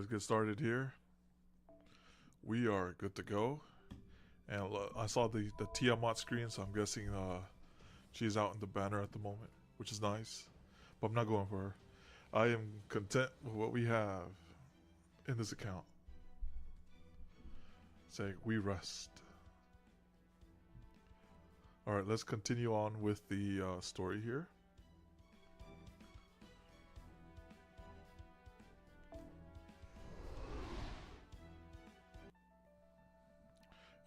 let's get started here. We are good to go. And I saw the Tiamat screen, so I'm guessing she's out in the banner at the moment, which is nice. But I'm not going for her. I am content with what we have in this account. Say, we rest. Alright, let's continue on with the story here.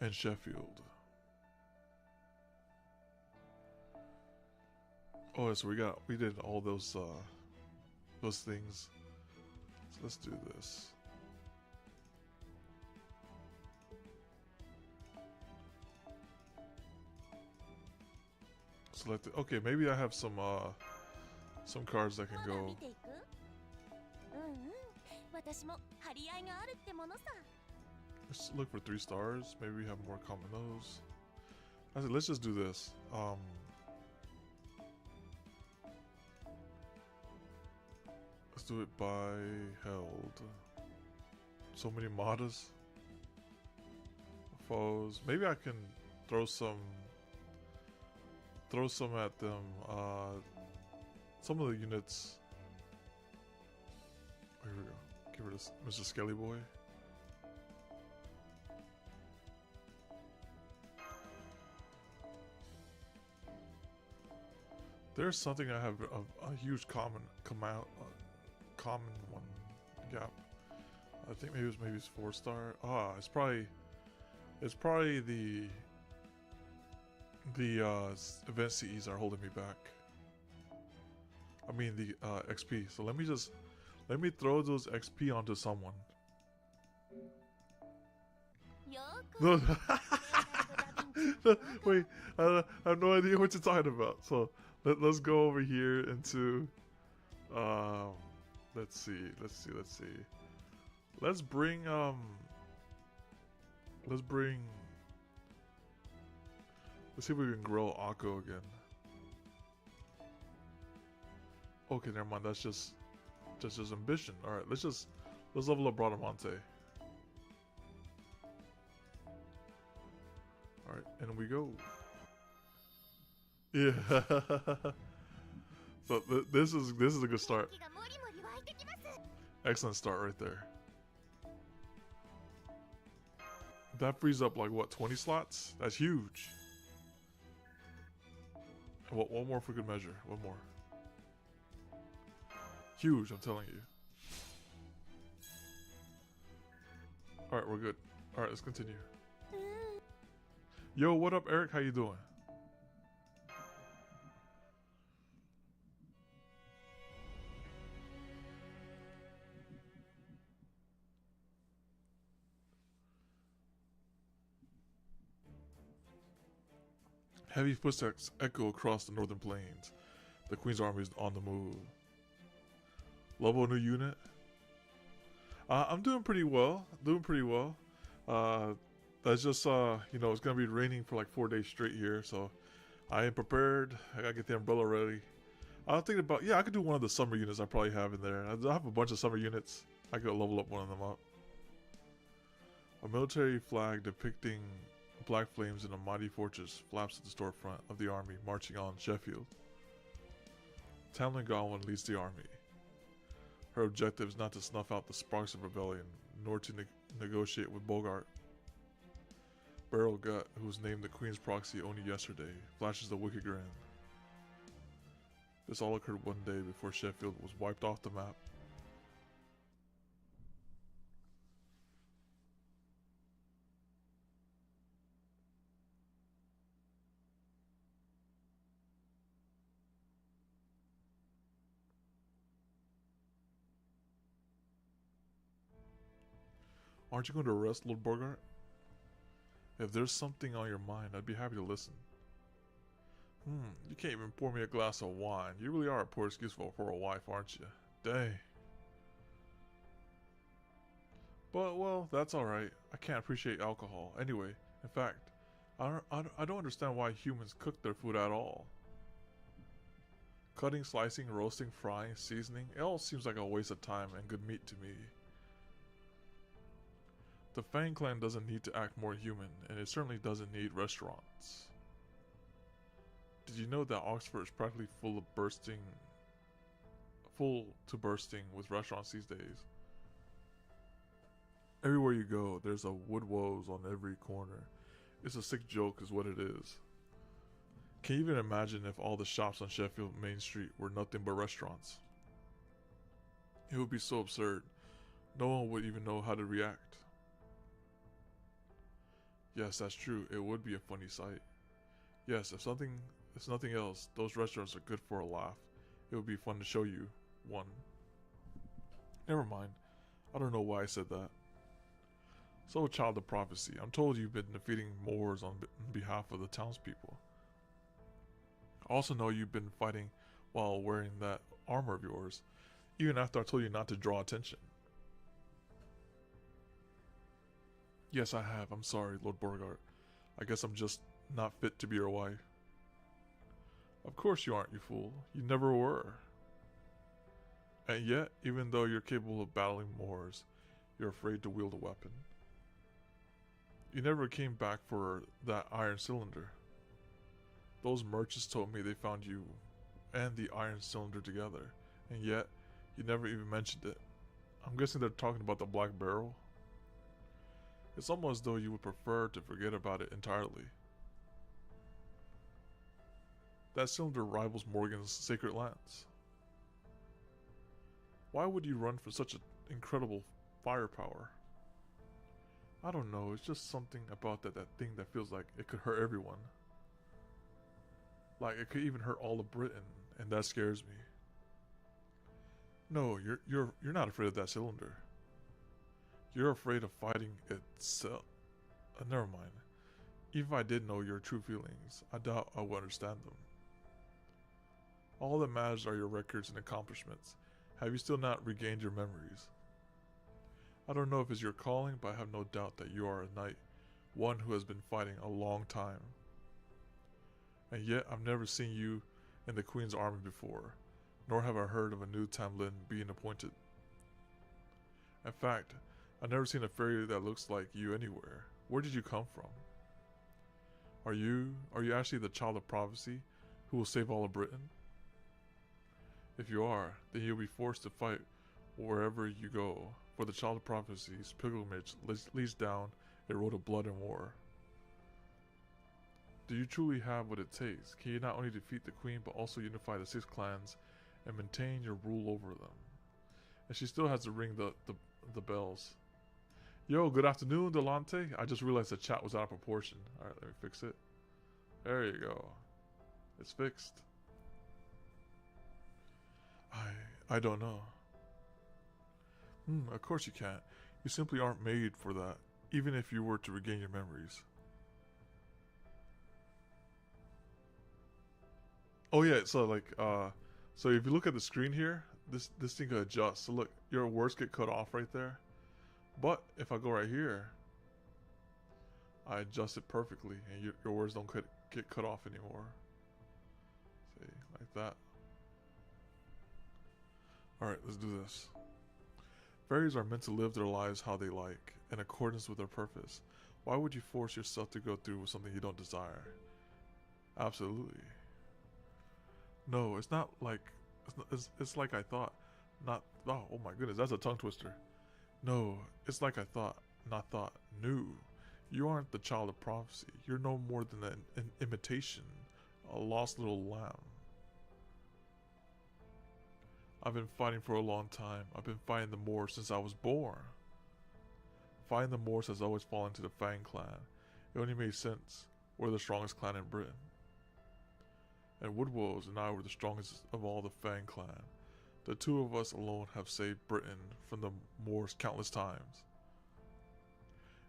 And Sheffield. Oh, so we did all those things. So let's do this. Select it. Okay, maybe I have some cards that can go. Let's look for 3 stars. Maybe we have more common those. I said, let's just do this. Let's do it by held. So many modders. Foes. Maybe I can throw some at them. Some of the units. Here we go. Give rid of Mr. Skelly Boy. There's something I have a huge common one gap. I think maybe it's 4-star. It's probably the event CEs are holding me back. I mean the XP. So let me throw those XP onto someone. No. Wait, I have no idea what you're talking about. So let's go over here into let's see. Let's see if we can grow Akko again. Okay, never mind. That's just ambition. All right, let's level up Bradamante. All right, and we go. Yeah. So this is a good start. Excellent start right there. That frees up like what, 20 slots? That's huge. One more for good measure. One more. Huge, I'm telling you. Alright, we're good. Alright, let's continue. Yo, what up, Eric? How you doing? Heavy footsteps echo across the northern plains. The Queen's army is on the move. Level a new unit? I'm doing pretty well. That's just, you know, it's going to be raining for like 4 days straight here, so I am prepared. I got to get the umbrella ready. I'm thinking about, yeah, I could do one of the summer units I probably have in there. I have a bunch of summer units. I could level up one of them up. A military flag depicting black flames in a mighty fortress flaps at the storefront of the army marching on Sheffield. Tamlin Godwin leads the army. Her objective is not to snuff out the sparks of rebellion, nor to negotiate with Bogart. Beryl Gut, who was named the Queen's proxy only yesterday, flashes a wicked grin. This all occurred one day before Sheffield was wiped off the map. Aren't you going to arrest Lord Bogart? If there's something on your mind, I'd be happy to listen. You can't even pour me a glass of wine. You really are a poor excuse for a wife, aren't you? Dang. But, well, that's alright. I can't appreciate alcohol. Anyway, in fact, I don't understand why humans cook their food at all. Cutting, slicing, roasting, frying, seasoning, it all seems like a waste of time and good meat to me. The Fang Clan doesn't need to act more human, and it certainly doesn't need restaurants. Did you know that Oxford is practically full to bursting with restaurants these days? Everywhere you go, there's a Wood Woes on every corner. It's a sick joke is what it is. Can you even imagine if all the shops on Sheffield Main Street were nothing but restaurants? It would be so absurd. No one would even know how to react. Yes, that's true. It would be a funny sight. Yes, if nothing else, those restaurants are good for a laugh. It would be fun to show you one. Never mind. I don't know why I said that. So, child of prophecy, I'm told you've been defeating Moors on behalf of the townspeople. I also know you've been fighting while wearing that armor of yours, even after I told you not to draw attention. Yes, I have. I'm sorry, Lord Borgart. I guess I'm just not fit to be your wife. Of course you aren't, you fool. You never were. And yet, even though you're capable of battling Moors, you're afraid to wield a weapon. You never came back for that iron cylinder. Those merchants told me they found you and the iron cylinder together, and yet you never even mentioned it. I'm guessing they're talking about the Black Barrel. It's almost as though you would prefer to forget about it entirely. That cylinder rivals Morgan's sacred lance. Why would you run for such an incredible firepower? I don't know, it's just something about that thing that feels like it could hurt everyone. Like it could even hurt all of Britain, and that scares me. No, you're not afraid of that cylinder. You're afraid of fighting itself. Never mind. Even if I did know your true feelings, I doubt I would understand them. All that matters are your records and accomplishments. Have you still not regained your memories? I don't know if it's your calling, but I have no doubt that you are a knight, one who has been fighting a long time. And yet I've never seen you in the Queen's army before, nor have I heard of a new Tamlin being appointed. In fact, I've never seen a fairy that looks like you anywhere. Where did you come from? Are you actually the child of prophecy who will save all of Britain? If you are, then you'll be forced to fight wherever you go, for the child of prophecy's pilgrimage leads down a road of blood and war. Do you truly have what it takes? Can you not only defeat the Queen, but also unify the 6 clans and maintain your rule over them? And she still has to ring the bells. Yo, good afternoon, Delante. I just realized the chat was out of proportion. Alright, let me fix it. There you go. It's fixed. I don't know. Of course you can't. You simply aren't made for that, even if you were to regain your memories. Oh yeah, so like, so if you look at the screen here, this thing could adjust. So look, your words get cut off right there. But if I go right here, I adjust it perfectly, and your words don't get cut off anymore. See, like that. Alright, let's do this. Fairies are meant to live their lives how they like, in accordance with their purpose. Why would you force yourself to go through with something you don't desire? Absolutely. No, it's not like... It's like I thought. Not... Oh my goodness, that's a tongue twister. No, it's like I thought. Not thought. Knew. You aren't the child of prophecy. You're no more than an imitation. A lost little lamb. I've been fighting for a long time. I've been fighting the Moors since I was born. Fighting the Moors has always fallen to the Fang clan. It only made sense. We're the strongest clan in Britain. And Woodwolves and I were the strongest of all the Fang clan. The two of us alone have saved Britain from the Moors countless times.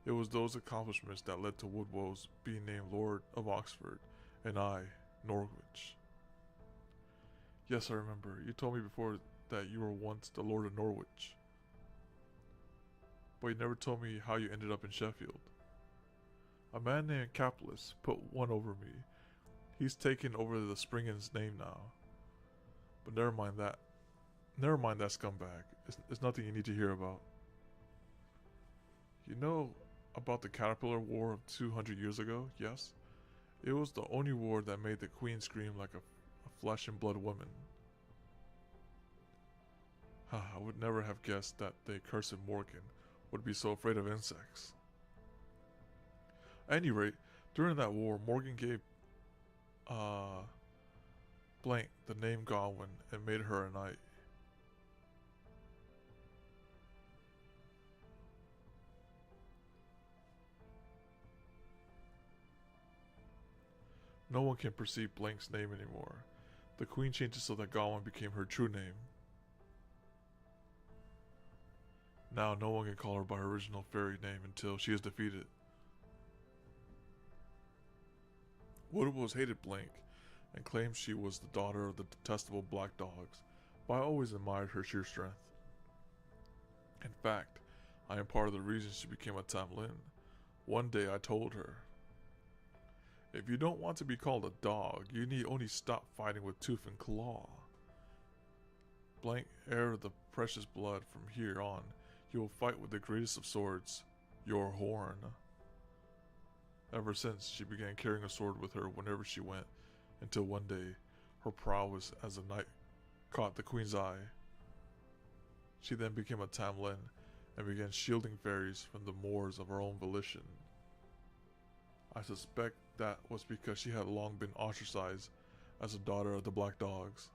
It was those accomplishments that led to Woodwolves being named Lord of Oxford, and I, Norwich. Yes, I remember. You told me before that you were once the Lord of Norwich. But you never told me how you ended up in Sheffield. A man named Capless put one over me. He's taken over the Springen's name now. But never mind that. Never mind that scumbag. It's nothing you need to hear about. You know about the Caterpillar War of 200 years ago? Yes? It was the only war that made the Queen scream like a flesh and blood woman. I would never have guessed that the accursed Morgan would be so afraid of insects. At any rate, during that war, Morgan gave blank the name Godwin and made her a knight. No one can perceive Blank's name anymore. The Queen changed it so that Godwin became her true name. Now no one can call her by her original fairy name until she is defeated. Woodwills hated Blank and claimed she was the daughter of the detestable Black Dogs, but I always admired her sheer strength. In fact, I am part of the reason she became a Tamlin. One day I told her, if you don't want to be called a dog, you need only stop fighting with tooth and claw. Blank, heir of the precious blood, from here on, you will fight with the greatest of swords, your horn. Ever since, she began carrying a sword with her whenever she went, until one day, her prowess as a knight caught the Queen's eye. She then became a Tamlin and began shielding fairies from the moors of her own volition. I suspect that was because she had long been ostracized as a daughter of the Black Dogs.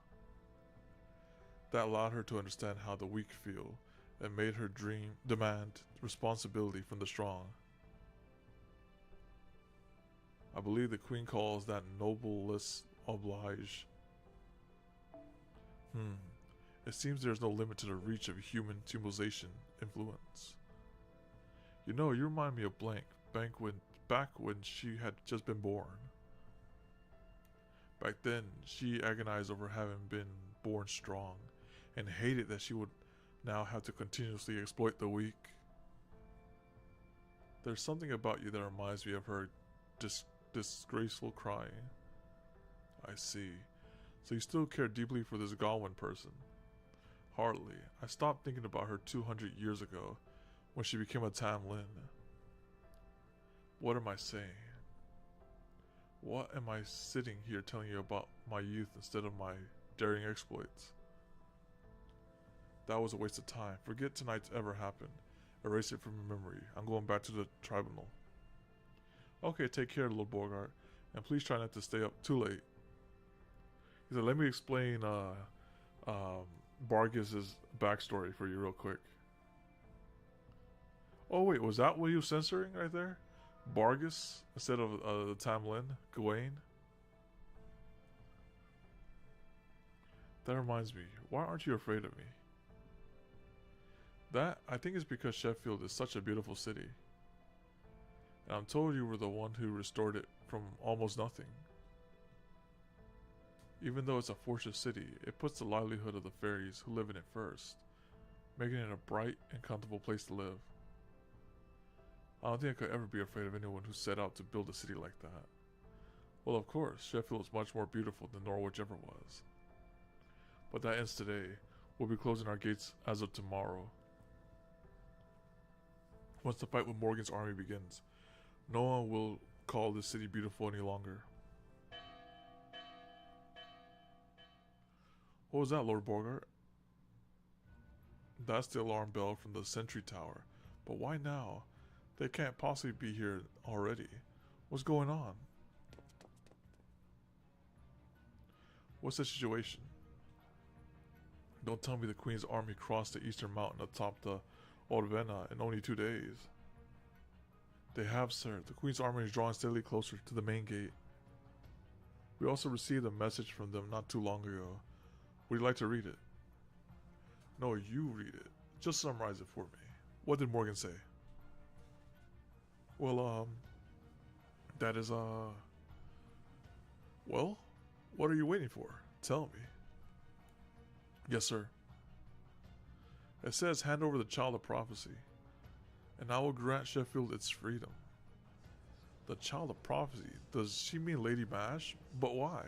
That allowed her to understand how the weak feel and made her demand responsibility from the strong. I believe the Queen calls that noblesse oblige. It seems there's no limit to the reach of human civilization influence. You know, you remind me of Blank, back when she had just been born. Back then, she agonized over having been born strong, and hated that she would now have to continuously exploit the weak. There's something about you that reminds me of her disgraceful crying. I see. So you still care deeply for this Godwin person? Hardly. I stopped thinking about her 200 years ago, when she became a Tamlin. What am I saying? What am I sitting here telling you about my youth instead of my daring exploits? That was a waste of time. Forget tonight's ever happened. Erase it from your memory. I'm going back to the tribunal. Okay, take care, Lord Borgart, and please try not to stay up too late. He said, let me explain Bargis's backstory for you real quick. Oh wait, was that what you were censoring right there? Bargis instead of the Tamlin, Gawain? That reminds me, why aren't you afraid of me? That, I think, is because Sheffield is such a beautiful city. And I'm told you were the one who restored it from almost nothing. Even though it's a fortress city, it puts the livelihood of the fairies who live in it first, making it a bright and comfortable place to live. I don't think I could ever be afraid of anyone who set out to build a city like that. Well, of course, Sheffield is much more beautiful than Norwich ever was. But that ends today. We'll be closing our gates as of tomorrow. Once the fight with Morgan's army begins, no one will call this city beautiful any longer. What was that, Lord Borgart? That's the alarm bell from the sentry tower. But why now? They can't possibly be here already. What's going on? What's the situation? Don't tell me the Queen's army crossed the eastern mountain atop the Orvena in only 2 days. They have, sir. The Queen's army is drawing steadily closer to the main gate. We also received a message from them not too long ago. Would you like to read it? No, you read it. Just summarize it for me. What did Morgan say? Well, that is, well, what are you waiting for? Tell me. Yes, sir. It says, hand over the child of prophecy, and I will grant Sheffield its freedom. The child of prophecy? Does she mean Lady Mash? But why?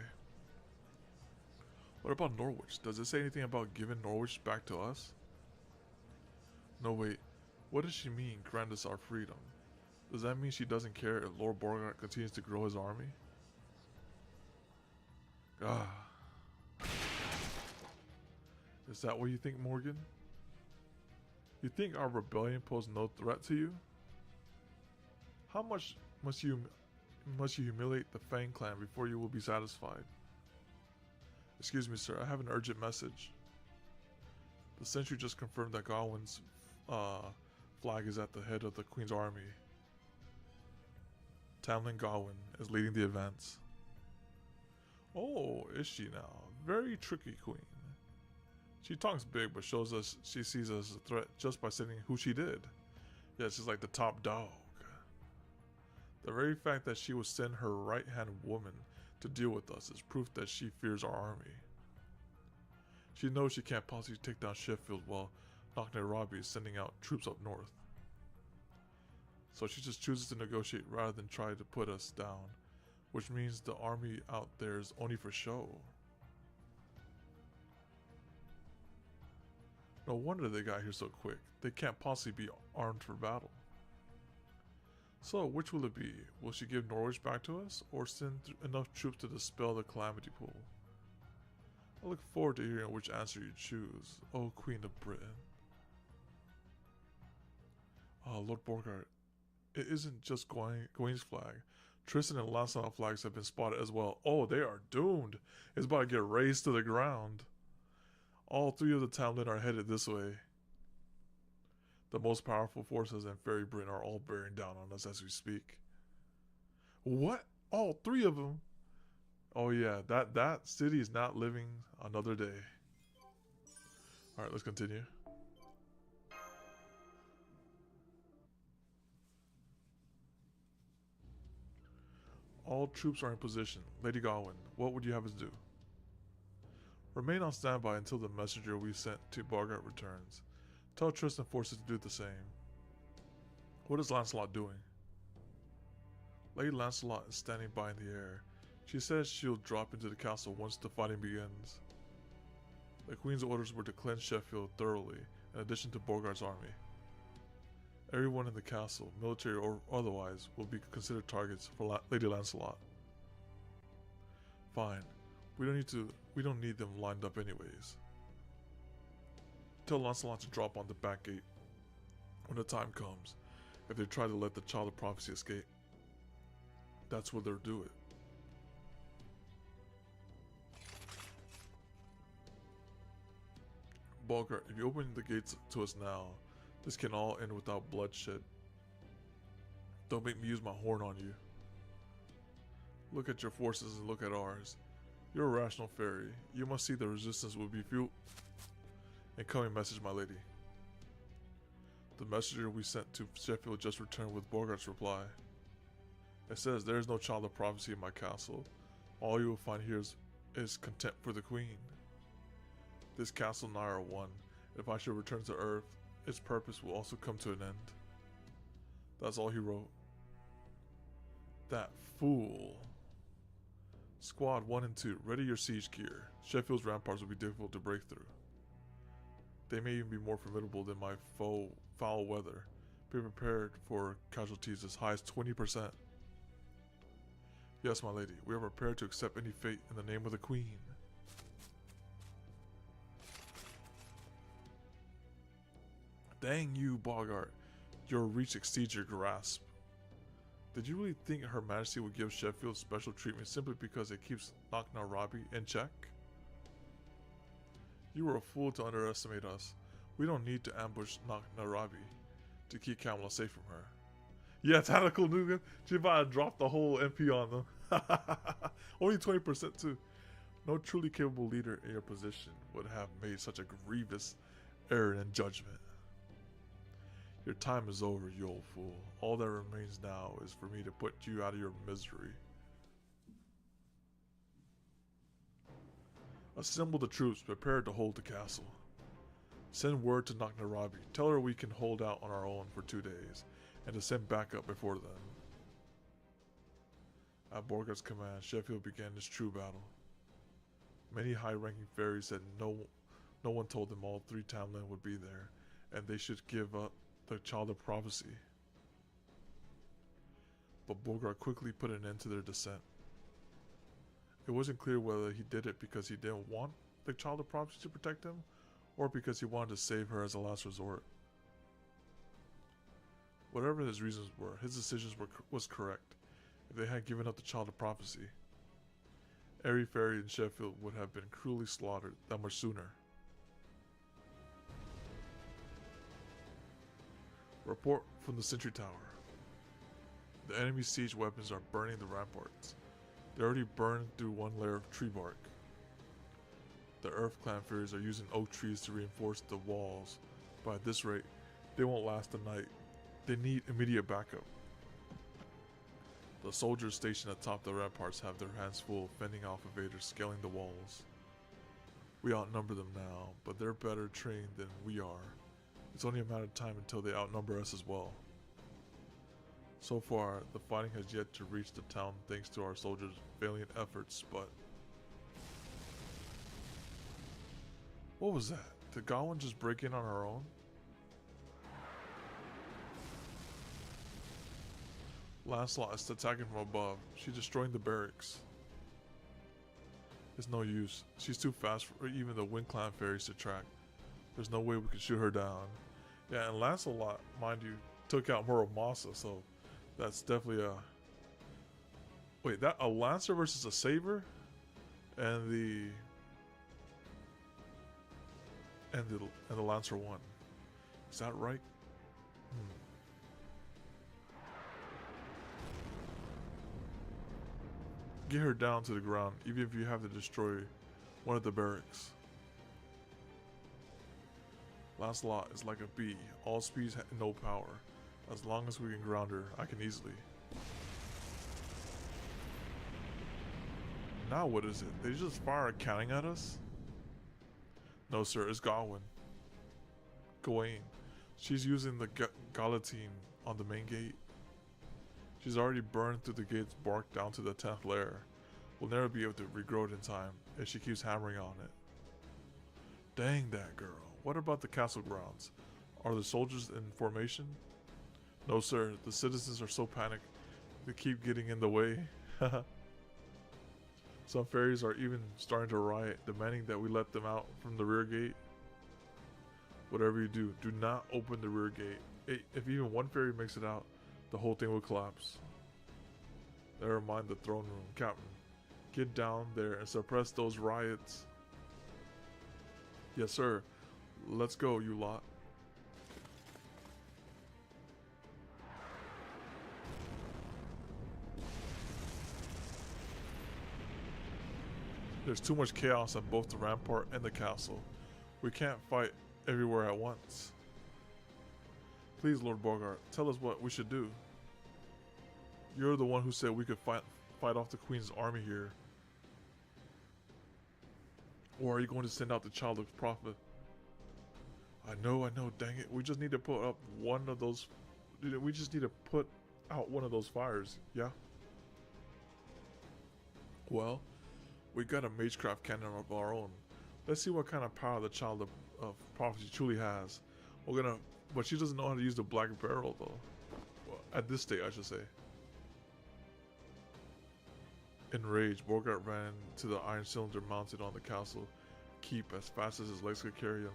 What about Norwich? Does it say anything about giving Norwich back to us? No, wait. What does she mean, grant us our freedom? Does that mean she doesn't care if Lord Borgart continues to grow his army? Ah. Is that what you think, Morgan? You think our rebellion posed no threat to you? How much must you humiliate the Fang clan before you will be satisfied? Excuse me, sir, I have an urgent message. The sentry just confirmed that Gawain's flag is at the head of the Queen's army. Tamlin Gawain is leading the advance. Oh, is she now? Very tricky queen. She talks big, but shows us she sees us as a threat just by saying who she did. Yeah, she's like the top dog. The very fact that she would send her right-hand woman to deal with us is proof that she fears our army. She knows she can't possibly take down Sheffield while Knocknarabi is sending out troops up north. So she just chooses to negotiate rather than try to put us down, which means the army out there is only for show. No wonder they got here so quick. They can't possibly be armed for battle. So, which will it be? Will she give Norwich back to us, or send enough troops to dispel the calamity pool? I look forward to hearing which answer you choose, O Queen of Britain. Lord Borgart, it isn't just Gawain's flag. Tristan and Lancelot flags have been spotted as well. Oh, they are doomed. It's about to get razed to the ground. All three of the Tamlin are headed this way. The most powerful forces in Fairy Britain are all bearing down on us as we speak. What? All three of them? Oh yeah, that city is not living another day. Alright, let's continue. All troops are in position. Lady Gawain, what would you have us do? Remain on standby until the messenger we sent to Borgart returns. Tell Tristan forces to do the same. What is Lancelot doing? Lady Lancelot is standing by in the air. She says she'll drop into the castle once the fighting begins. The Queen's orders were to cleanse Sheffield thoroughly, in addition to Borgart's army. Everyone in the castle, military or otherwise, will be considered targets for Lady Lancelot. Fine. We don't need them lined up anyways. Tell Lancelot to drop on the back gate when the time comes, if they try to let the Child of Prophecy escape. That's where they'll do it. Borgart, if you open the gates to us now, this can all end without bloodshed. Don't make me use my horn on you. Look at your forces and look at ours. You're a rational fairy. You must see the resistance will be few. Incoming message, my lady. The messenger we sent to Sheffield just returned with Borgart's reply. It says, there is no Child of Prophecy in my castle. All you will find here is contempt for the Queen. This castle and I are one. If I should return to Earth, its purpose will also come to an end. That's all he wrote. That fool. Squad 1 and 2, ready your siege gear. Sheffield's ramparts will be difficult to break through. They may even be more formidable than my foul weather. Be prepared for casualties as high as 20%. Yes, my lady, we are prepared to accept any fate in the name of the Queen. Dang you, Borgart. Your reach exceeds your grasp. Did you really think Her Majesty would give Sheffield special treatment simply because it keeps Knocknarabi in check? You were a fool to underestimate us. We don't need to ambush Knocknarabi to keep Kamala safe from her. Yeah, tactical Nugan. She about to drop the whole MP on them. Only 20% too. No truly capable leader in your position would have made such a grievous error in judgment. Your time is over, you old fool. All that remains now is for me to put you out of your misery. Assemble the troops, prepared to hold the castle. Send word to Knocknarabi. Tell her we can hold out on our own for 2 days, and to send backup before then. At Borgart's command, Sheffield began its true battle. Many high-ranking fairies said no one told them all 3 Tamlin would be there, and they should give up the child of prophecy. But Bogart quickly put an end to their descent. It wasn't clear whether he did it because he didn't want the child of prophecy to protect him, or because he wanted to save her as a last resort. Whatever his reasons were, his decisions was correct. If they had given up the child of prophecy, every fairy in Sheffield would have been cruelly slaughtered that much sooner. Report from the sentry tower. The enemy siege weapons are burning the ramparts. They already burned through one layer of tree bark. The Earth Clan fairies are using oak trees to reinforce the walls, but at this rate, they won't last the night. They need immediate backup. The soldiers stationed atop the ramparts have their hands full fending off invaders scaling the walls. We outnumber them now, but they're better trained than we are. It's only a matter of time until they outnumber us as well. So far, the fighting has yet to reach the town thanks to our soldiers' valiant efforts, but... What was that? Did Gawain just break in on her own? Lancelot is attacking from above. She's destroying the barracks. It's no use. She's too fast for even the Wind Clan fairies to track. There's no way we can shoot her down. Yeah, and Lancelot, mind you, took out Muramasa, so that's definitely a... Wait, that a Lancer versus a Saber? And the Lancer won. Is that right? Get her down to the ground, even if you have to destroy one of the barracks. Lancelot is like a bee, all speed, no power. As long as we can ground her, I can easily. Now what is it? They just fire a cannon at us? No sir, it's Gawain. She's using the Galatine on the main gate. She's already burned through the gate's bark down to the 10th layer. We'll never be able to regrow it in time if she keeps hammering on it. Dang that girl. What about the castle grounds? Are the soldiers in formation? No sir, the citizens are so panicked they keep getting in the way. Some fairies are even starting to riot, demanding that we let them out from the rear gate. Whatever you do, do not open the rear gate. If even one fairy makes it out, the whole thing will collapse. Never mind the throne room, Captain. Get down there and suppress those riots. Yes sir, let's go you lot. There's too much chaos at both the rampart and the castle. We can't fight everywhere at once. Please, Lord Bogart, tell us what we should do. You're the one who said we could fight off the Queen's army here. Or are you going to send out the Child of Prophet? I know, dang it. We just need to put up one of those... We just need to put out one of those fires, yeah? Well, we got a Magecraft cannon of our own. Let's see what kind of power the Child of Prophecy truly has. But she doesn't know how to use the black barrel though. Well, at this stage, I should say. Enraged, Bogart ran to the iron cylinder mounted on the castle keep as fast as his legs could carry him.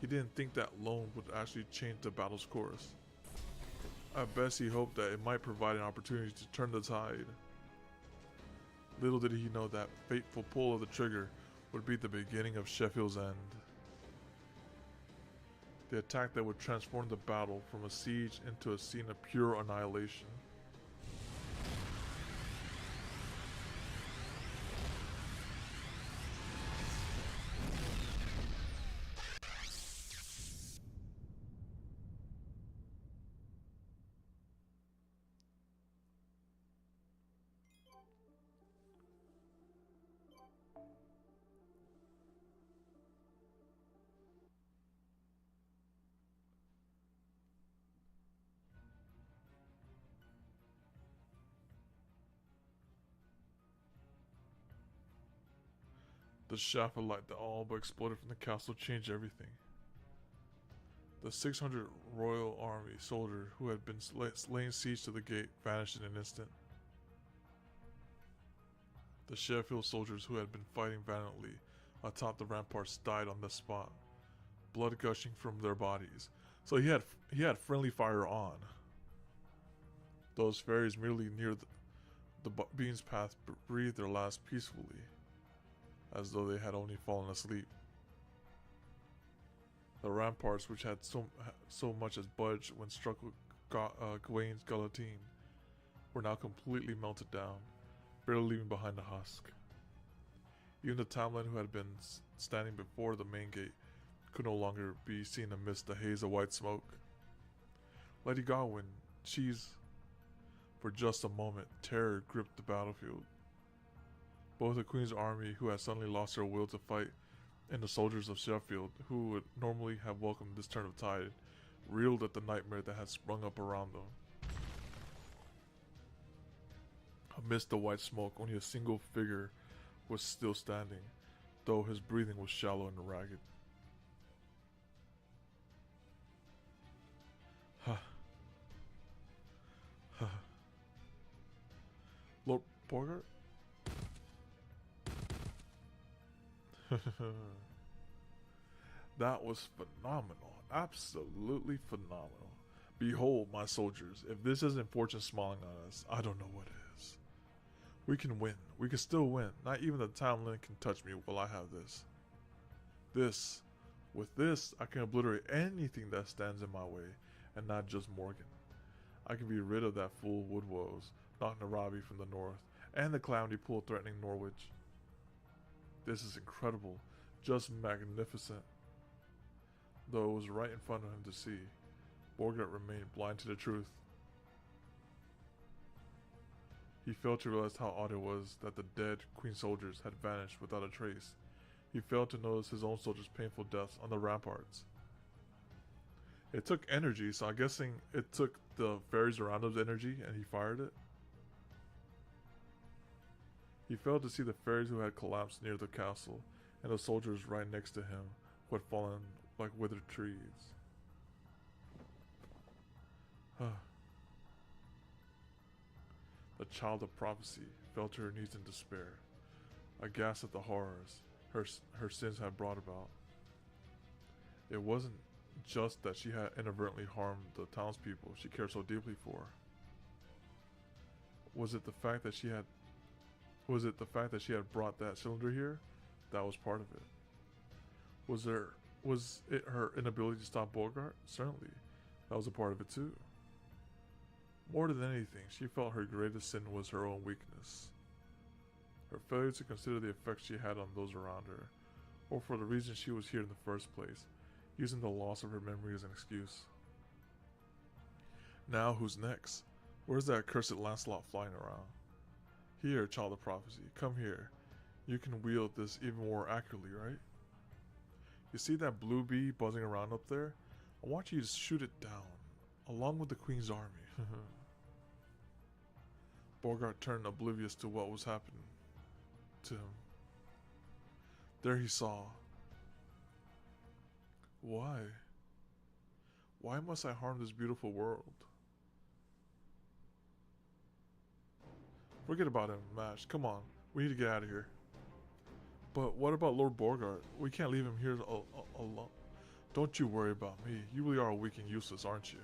He didn't think that loan would actually change the battle's course. At best, he hoped that it might provide an opportunity to turn the tide. Little did he know that fateful pull of the trigger would be the beginning of Sheffield's end. The attack that would transform the battle from a siege into a scene of pure annihilation. The shaft of light that all but exploded from the castle changed everything. The 600 Royal Army soldier who had been laying siege to the gate vanished in an instant. The Sheffield soldiers who had been fighting valiantly atop the ramparts died on the spot, blood gushing from their bodies. So he had friendly fire on. Those fairies merely near the beam's path breathed their last peacefully, as though they had only fallen asleep. The ramparts, which had so much as budged when struck with Gawain's guillotine, were now completely melted down, barely leaving behind a husk. Even the townland who had been standing before the main gate could no longer be seen amidst the haze of white smoke. Lady Gawain, for just a moment, terror gripped the battlefield. Both the Queen's army, who had suddenly lost their will to fight, and the soldiers of Sheffield, who would normally have welcomed this turn of tide, reeled at the nightmare that had sprung up around them. Amidst the white smoke, only a single figure was still standing, though his breathing was shallow and ragged. Lord Borgart? That was phenomenal. Absolutely phenomenal. Behold, my soldiers, if this isn't fortune smiling on us, I don't know what is. We can win. We can still win. Not even the townland can touch me while I have this. With this, I can obliterate anything that stands in my way, and not just Morgan. I can be rid of that fool Woodwoes, Knocknarabi from the north, and the Calamity Pool threatening Norwich. This is incredible, just magnificent. Though it was right in front of him to see, Borgart remained blind to the truth. He failed to realize how odd it was that the dead Queen soldiers had vanished without a trace. He failed to notice his own soldiers' painful deaths on the ramparts. It took energy, so I'm guessing it took the fairies around him's energy and he fired it. He failed to see the fairies who had collapsed near the castle, and the soldiers right next to him who had fallen like withered trees. The child of prophecy fell to her knees in despair, aghast at the horrors her sins had brought about. It wasn't just that she had inadvertently harmed the townspeople she cared so deeply for. Was it the fact that she had brought that cylinder here? That was part of it. Was it her inability to stop Borgart? Certainly. That was a part of it too. More than anything, she felt her greatest sin was her own weakness. Her failure to consider the effect she had on those around her, or for the reason she was here in the first place, using the loss of her memory as an excuse. Now who's next? Where's that accursed Lancelot flying around? Here, child of prophecy, come here. You can wield this even more accurately, right? You see that blue bee buzzing around up there? I want you to shoot it down, along with the Queen's army. Borgart turned oblivious to what was happening to him. There he saw. Why? Why must I harm this beautiful world? Forget about him, Mash. Come on. We need to get out of here. But what about Lord Borgart? We can't leave him here alone. Don't you worry about me. You really are weak and useless, aren't you?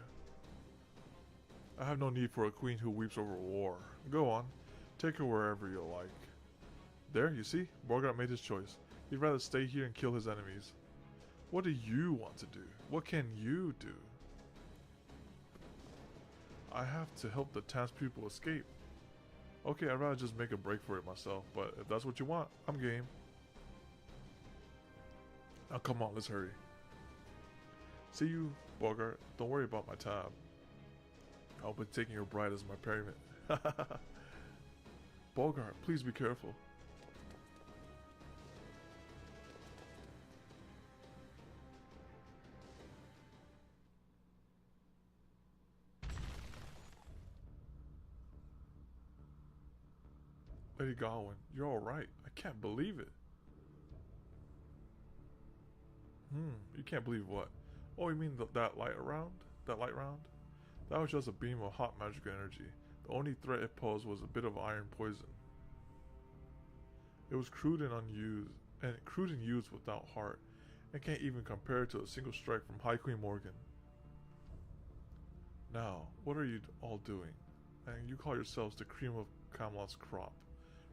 I have no need for a queen who weeps over war. Go on. Take her wherever you like. There, you see? Borgart made his choice. He'd rather stay here and kill his enemies. What do you want to do? What can you do? I have to help the townspeople escape. Okay, I'd rather just make a break for it myself, but if that's what you want, I'm game. Now come on, let's hurry. See you, Borgart. Don't worry about my tab. I'll be taking your bride as my payment. Borgart, please be careful. Lady Gawain, you're alright. I can't believe it. You can't believe what? Oh, you mean that light around? That light round? That was just a beam of hot magical energy. The only threat it posed was a bit of iron poison. It was crude and used without heart, and can't even compare to a single strike from High Queen Morgan. Now, what are you all doing? And you call yourselves the cream of Camelot's crop.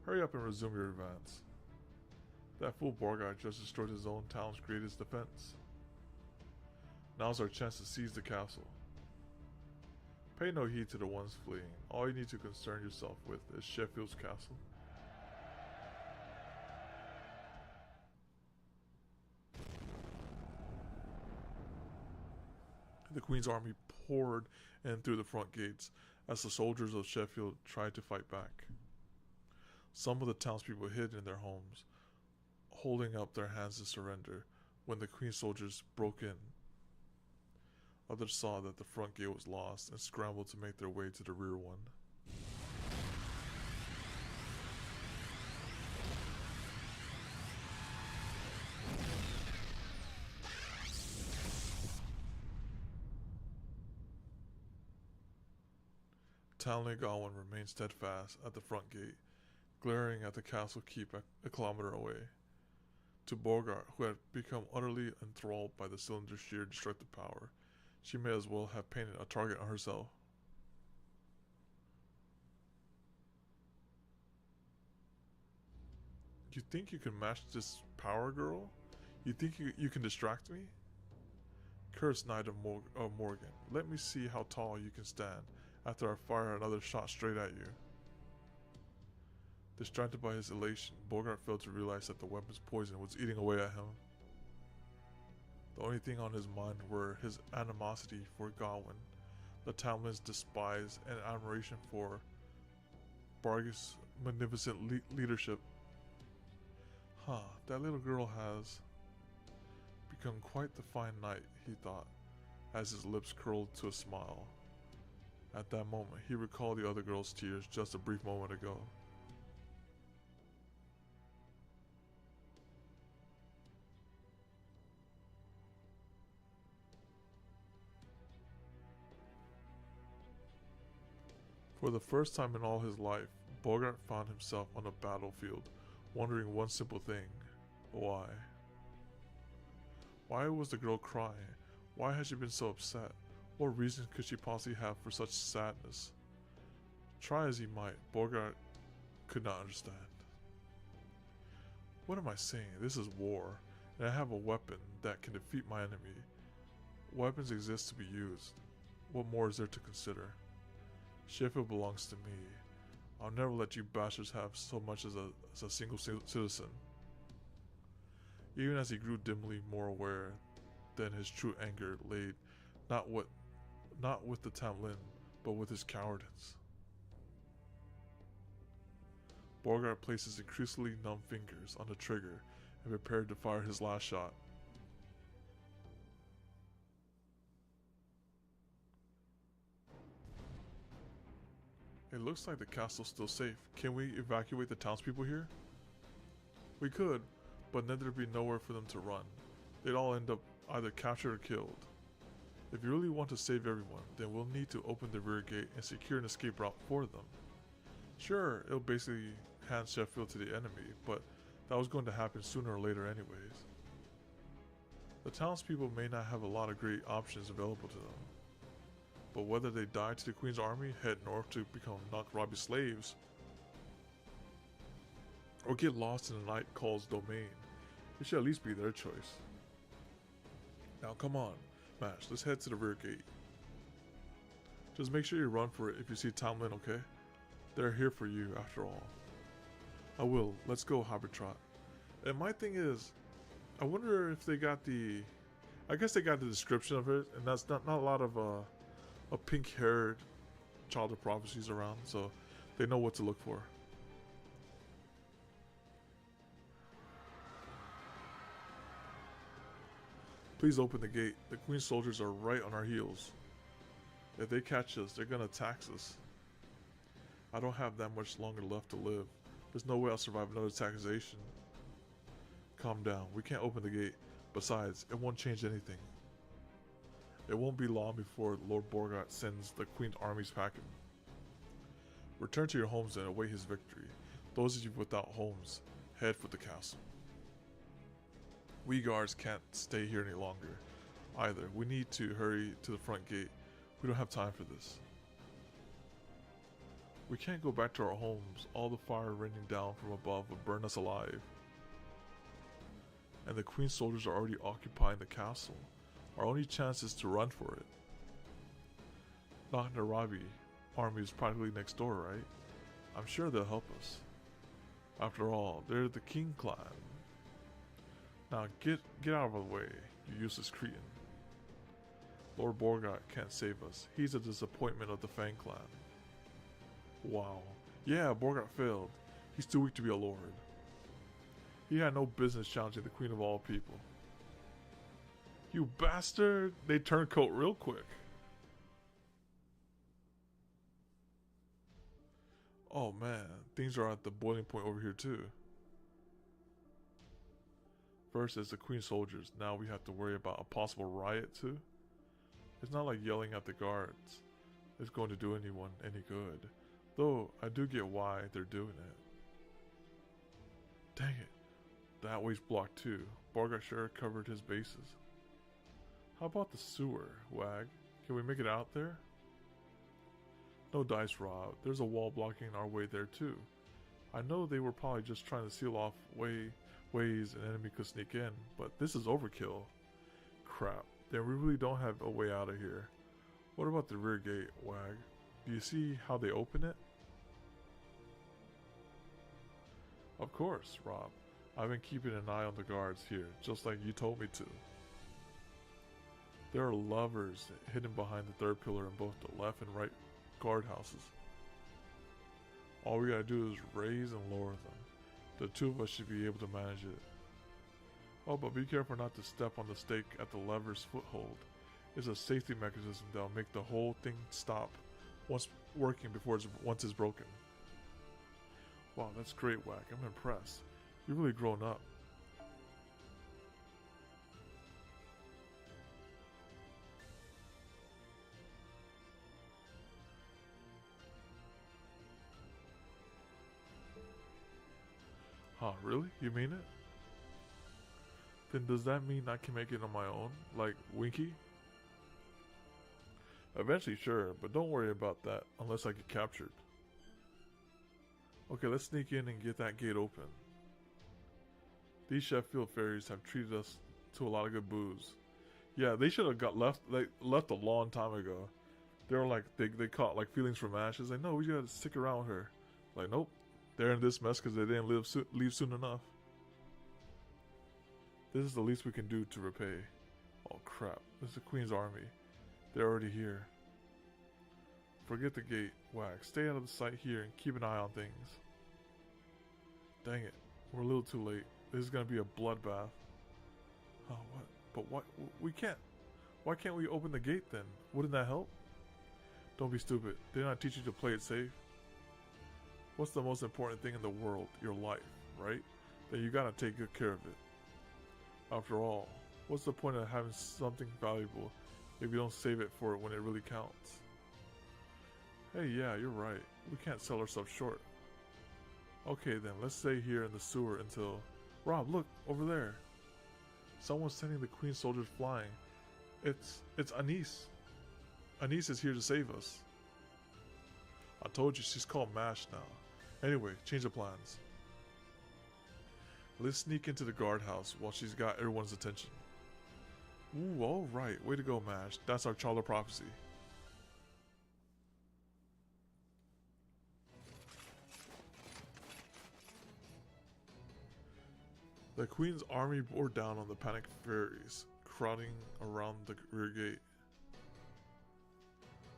Hurry up and resume your advance. That fool Borgard just destroyed his own town's greatest defense. Now's our chance to seize the castle. Pay no heed to the ones fleeing. All you need to concern yourself with is Sheffield's castle. The Queen's army poured in through the front gates as the soldiers of Sheffield tried to fight back. Some of the townspeople hid in their homes, holding up their hands in surrender when the Queen's soldiers broke in. Others saw that the front gate was lost and scrambled to make their way to the rear one. Townley Gawain remained steadfast at the front gate, glaring at the castle keep a kilometer away. To Borgart, who had become utterly enthralled by the cylinder's sheer destructive power, she may as well have painted a target on herself. You think you can match this power, girl? You think you can distract me? Cursed Knight of Morgan, let me see how tall you can stand after I fire another shot straight at you. Distracted by his elation, Borgart failed to realize that the weapon's poison was eating away at him. The only thing on his mind were his animosity for Gawain, the Tamlin's despise and admiration for Bargus' magnificent leadership. That little girl has become quite the fine knight, he thought, as his lips curled to a smile. At that moment, he recalled the other girl's tears just a brief moment ago. For the first time in all his life, Bogart found himself on a battlefield, wondering one simple thing: why? Why was the girl crying? Why had she been so upset? What reason could she possibly have for such sadness? Try as he might, Bogart could not understand. What am I saying? This is war, and I have a weapon that can defeat my enemy. Weapons exist to be used. What more is there to consider? Sheffield belongs to me. I'll never let you bastards have so much as a single citizen. Even as he grew dimly more aware that his true anger lay not with the Tamlin, but with his cowardice. Borgart placed his increasingly numb fingers on the trigger and prepared to fire his last shot. It looks like the castle's still safe. Can we evacuate the townspeople here? We could, but then there'd be nowhere for them to run. They'd all end up either captured or killed. If you really want to save everyone, then we'll need to open the rear gate and secure an escape route for them. Sure, it'll basically hand Sheffield to the enemy, but that was going to happen sooner or later anyways. The townspeople may not have a lot of great options available to them, but whether they die to the Queen's army, head north to become Knock-Robbie slaves, or get lost in the night call's domain, it should at least be their choice. Now come on, Mash, let's head to the rear gate. Just make sure you run for it if you see Tamlin, okay? They're here for you, after all. I will. Let's go, Hobbertrot. And my thing is, I wonder if they got the... I guess they got the description of it, and that's not a lot of a pink-haired child of prophecies around, so they know what to look for. Please open the gate. The Queen's soldiers are right on our heels. If they catch us, they're gonna tax us. I don't have that much longer left to live. There's no way I'll survive another taxation. Calm down. We can't open the gate. Besides, it won't change anything. It won't be long before Lord Borgat sends the Queen's armies packing. Return to your homes and await his victory. Those of you without homes, head for the castle. We guards can't stay here any longer, either. We need to hurry to the front gate. We don't have time for this. We can't go back to our homes. All the fire raining down from above will burn us alive. And the Queen's soldiers are already occupying the castle. Our only chance is to run for it. Nakhnaravi army is practically next door, right? I'm sure they'll help us. After all, they're the King clan. Now get out of the way, you useless Cretan. Lord Borgat can't save us. He's a disappointment of the Fang clan. Wow. Yeah, Borgat failed. He's too weak to be a lord. He had no business challenging the Queen of all people. You bastard! They turned coat real quick. Oh man, things are at the boiling point over here too. First is the Queen's soldiers. Now we have to worry about a possible riot too. It's not like yelling at the guards is going to do anyone any good. Though I do get why they're doing it. Dang it. That way's blocked too. Borgat sure covered his bases. How about the sewer, Wag? Can we make it out there? No dice, Rob. There's a wall blocking our way there too. I know they were probably just trying to seal off ways an enemy could sneak in, but this is overkill. Crap. Then we really don't have a way out of here. What about the rear gate, Wag? Do you see how they open it? Of course, Rob. I've been keeping an eye on the guards here, just like you told me to. There are levers hidden behind the third pillar in both the left and right guardhouses. All we gotta do is raise and lower them. The two of us should be able to manage it. Oh, but be careful not to step on the stake at the lever's foothold. It's a safety mechanism that'll make the whole thing stop once working once it's broken. Wow, that's great, Whack. I'm impressed. You've really grown up. Huh, really? You mean it? Then does that mean I can make it on my own? Like Winky? Eventually, sure, but don't worry about that unless I get captured. Okay, let's sneak in and get that gate open. These Sheffield fairies have treated us to a lot of good booze. Yeah, they should have left a long time ago. They were like, they caught like feelings from ashes. Like, no, we gotta stick around with her. Like, nope. They're in this mess because they didn't leave soon enough. This is the least we can do to repay. Oh crap, this is the Queen's army. They're already here. Forget the gate, Wax. Stay out of the sight here and keep an eye on things. Dang it, we're a little too late. This is gonna be a bloodbath. Oh, what? But what? We can't. Why can't we open the gate then? Wouldn't that help? Don't be stupid. Did I teach you to play it safe? What's the most important thing in the world? Your life, right? Then you gotta take good care of it. After all, what's the point of having something valuable if you don't save it for it when it really counts? Hey, yeah, you're right. We can't sell ourselves short. Okay then, let's stay here in the sewer until... Rob, look, over there. Someone's sending the Queen's soldiers flying. It's Anise. Anise is here to save us. I told you, she's called MASH now. Anyway, change of plans. Let's sneak into the guardhouse while she's got everyone's attention. Ooh, alright. Way to go, MASH. That's our child of prophecy. The Queen's army bore down on the panicked fairies, crowding around the rear gate.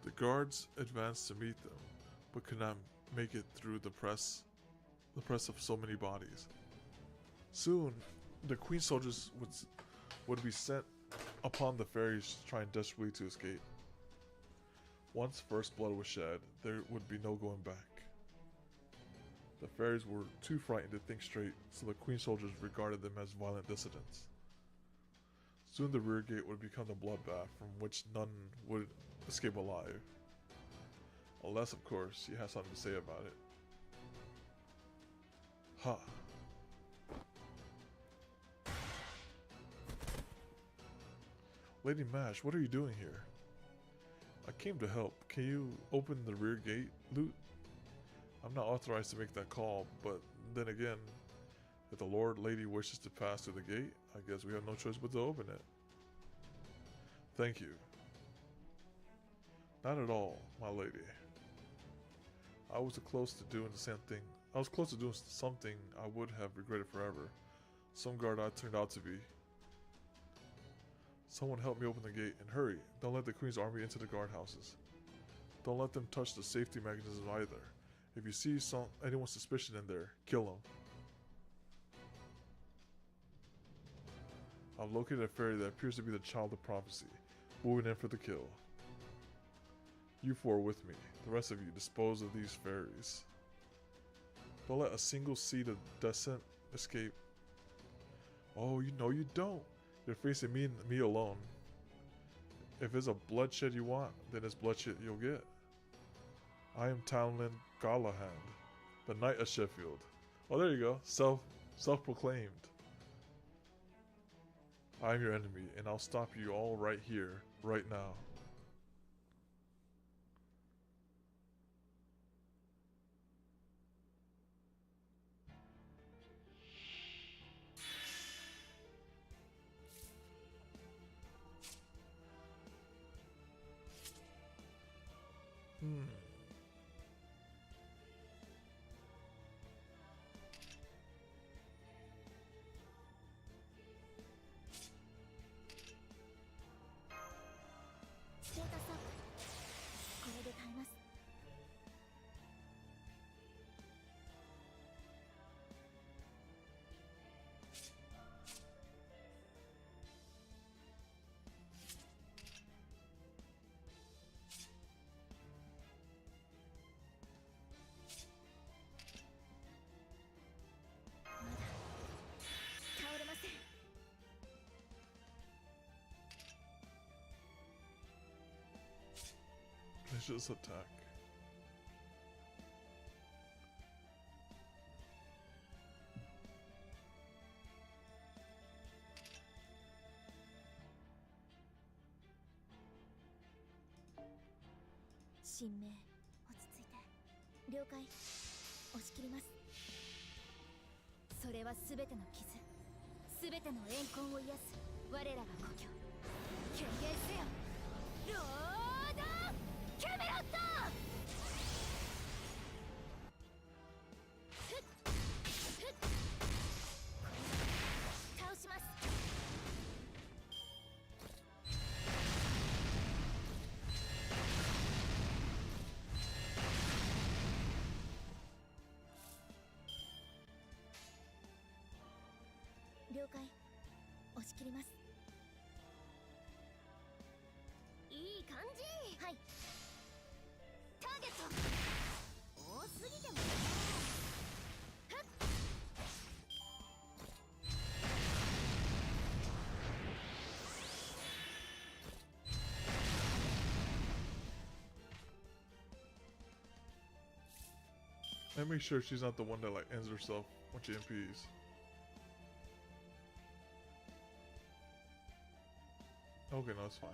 The guards advanced to meet them, but could not make it through the press of so many bodies. Soon, the Queen's soldiers would be sent upon the fairies trying desperately to escape. Once first blood was shed, there would be no going back. The fairies were too frightened to think straight, so the Queen's soldiers regarded them as violent dissidents. Soon the rear gate would become the bloodbath from which none would escape alive. Unless, of course, he has something to say about it. Ha. Lady Mash, what are you doing here? I came to help. Can you open the rear gate, Loot? I'm not authorized to make that call, but then again, if the Lord Lady wishes to pass through the gate, I guess we have no choice but to open it. Thank you. Not at all, my lady. I was close to doing the same thing. I was close to doing something I would have regretted forever. Some guard I turned out to be. Someone help me open the gate, and hurry. Don't let the Queen's army into the guardhouses. Don't let them touch the safety mechanism either. If you see anyone suspicious in there, kill them. I've located a fairy that appears to be the child of prophecy, moving in for the kill. You four are with me. The rest of you dispose of these fairies. Don't let a single seed of descent escape. Oh, you know you don't. You're facing me alone. If it's a bloodshed you want, then it's bloodshed you'll get. I am Townland Galahad, the Knight of Sheffield. Oh, there you go. Self-proclaimed. I am your enemy, and I'll stop you all right here, right now. Hmm. ステータスアップ。これで耐えます。まだ倒れません。 Vicious attack.神明、落ち着いて。了解。押し切ります。それは全ての傷、全ての怨恨を癒す我らが故郷。権限せよ、ロードキャメロット。倒します。 了解。押し切ります。いい感じ。はい。ターゲット。多すぎてもね。はっ。And make sure she's not the one that like ends herself when she MPs. Okay, no, it's fine.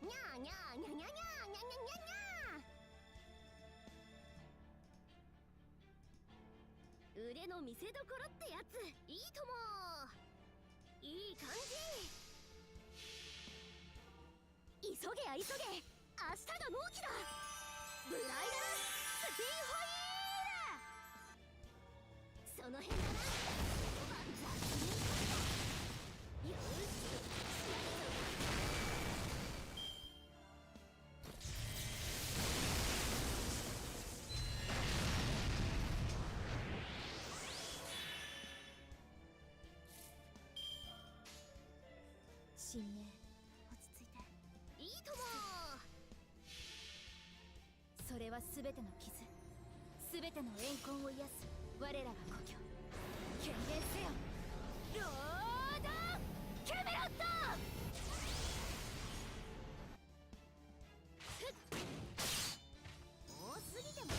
にゃーにゃーにゃにゃにゃーにゃにゃにゃにゃー。腕の見せ所ってやつ。いいとも。いい感じ。急げや急げ。明日が納期だ。ブライダルスピンホイール。その辺だな。よし。 神明、落ち着いて。いいとも。それは全ての傷、全ての怨恨を癒す我らが故郷。権限せよ、ロードケメラット。多すぎても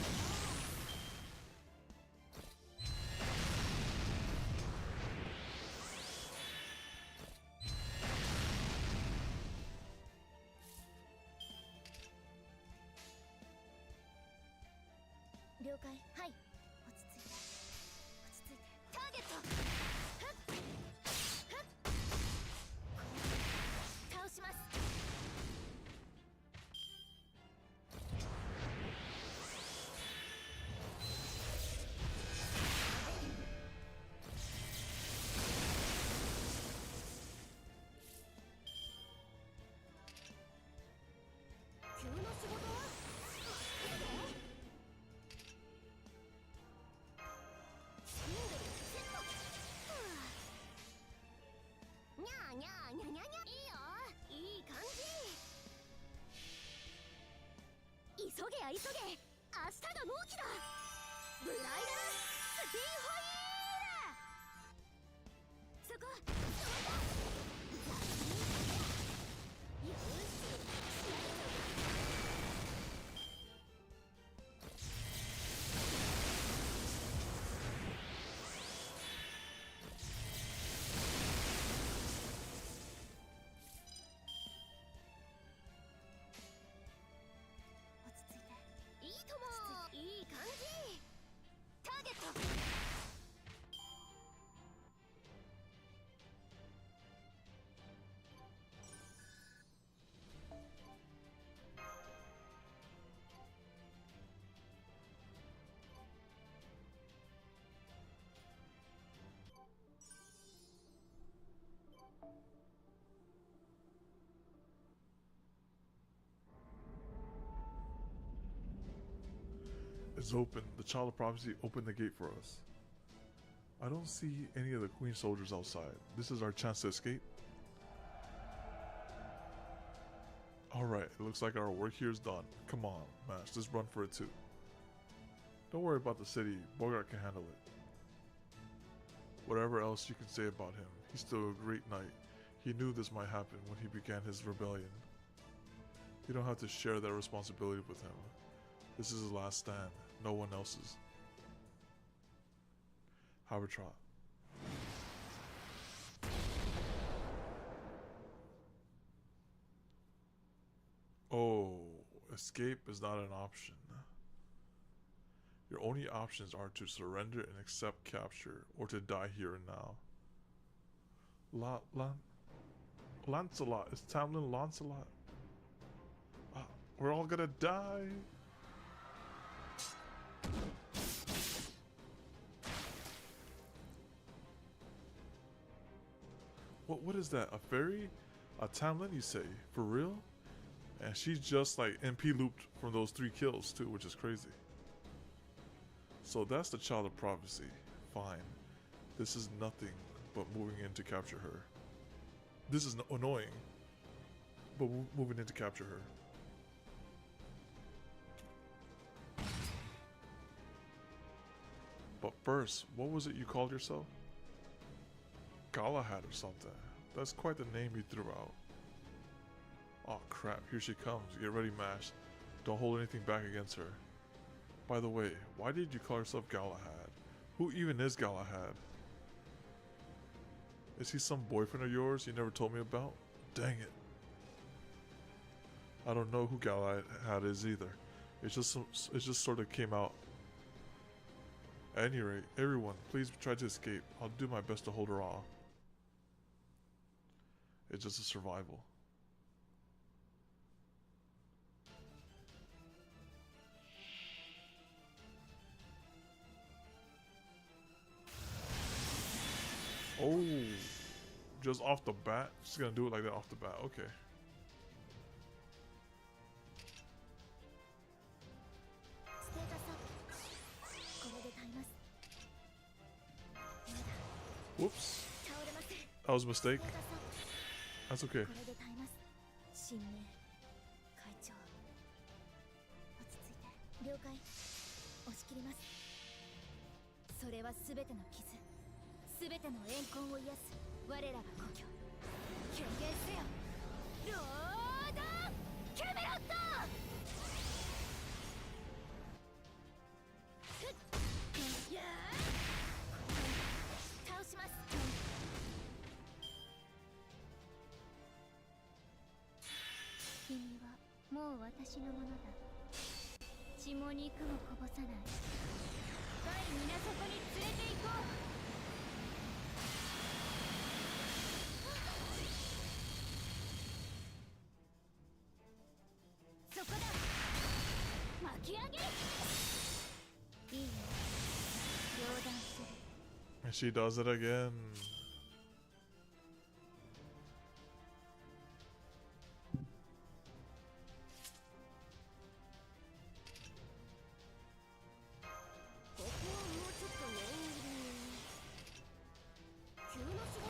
了解。はい、落ち着いて落ち着いて。ターゲット。倒します。急な仕事はにゃーにゃーにゃにゃにゃ。いいよ、いい感じ。急げや急げ、明日が納期だ。ブライダルスピンホイール。そこよし。落ち着いて。いいとも。いい感じ。ターゲット。It's open. The child of prophecy opened the gate for us. I don't see any of the queen soldiers outside. This is our chance to escape. Alright, it looks like our work here is done. Come on, Mash, let's run for it too. Don't worry about the city. Bogart can handle it. Whatever else you can say about him, he's still a great knight. He knew this might happen when he began his rebellion. You don't have to share that responsibility with him. This is his last stand, no one else's. Habertrot. Oh, escape is not an option. Your only options are to surrender and accept capture, or to die here and now. Lancelot. Is Tamlin Lancelot? We're all gonna die. What is that? A fairy? A Tamlin, you say? For real? And she's just like MP looped from those 3 kills too, which is crazy. So that's the child of prophecy. Fine. This is nothing but moving in to capture her. This is annoying, but moving in to capture her. But first, what was it you called yourself? Galahad or something. That's quite the name you threw out. Oh crap, here she comes. Get ready, Mash. Don't hold anything back against her. By the way, why did you call yourself Galahad? Who even is Galahad? Is he some boyfriend of yours you never told me about? Dang it. I don't know who Galahad is either. It just sort of came out. At any rate, everyone, please try to escape. I'll do my best to hold her off. It's just a survival. Oh, just off the bat? She's gonna do it like that off the bat. Okay. Whoops. That was a mistake. That's okay. それは全ての傷、全ての怨恨を癒す我らが故郷。権限せよロードキャメロット。やー倒します。君はもう私のものだ。血も肉もこぼさない。深い水底に連れて行こう。そこだ。巻き上げる。いいよ。両断する。 And she does it again. ここはもうちょっと念入りに。急な仕事？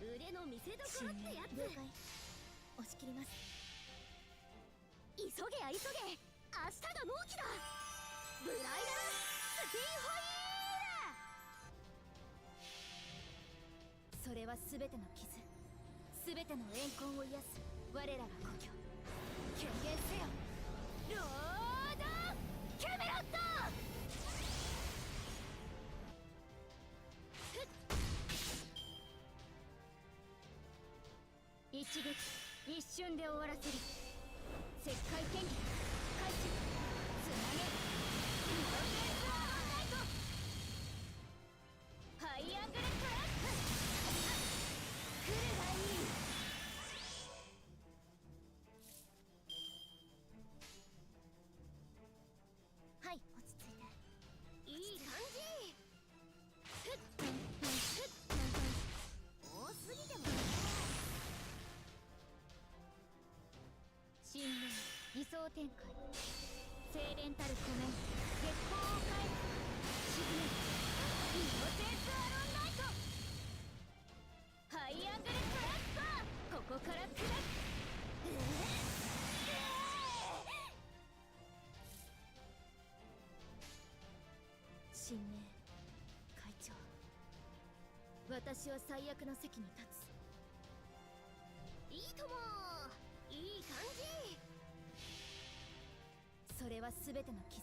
腕の見せ所ってやつ。了解。押し切ります。急げや急げ。明日が納期だ。ブライダルスピンホイール。それは全ての傷、全ての怨恨を癒す我らが故郷。権限せよロードキャメロット。一撃一瞬で終わらせる。石灰剣技開始。つなげリバウンドスワーナイト。ハイアングルトラップ。来るがいい。はい、落ち着いて。いい感じ。ふっふっ多すぎてもね。新年理想展開。精錬たる湖面月光を変え沈めイノセンスアロンナイト。ハイアングルトラッパー。ここから砕く。新名会長、私は最悪の席に立つ。いいとも。いい感じ。それは全ての傷、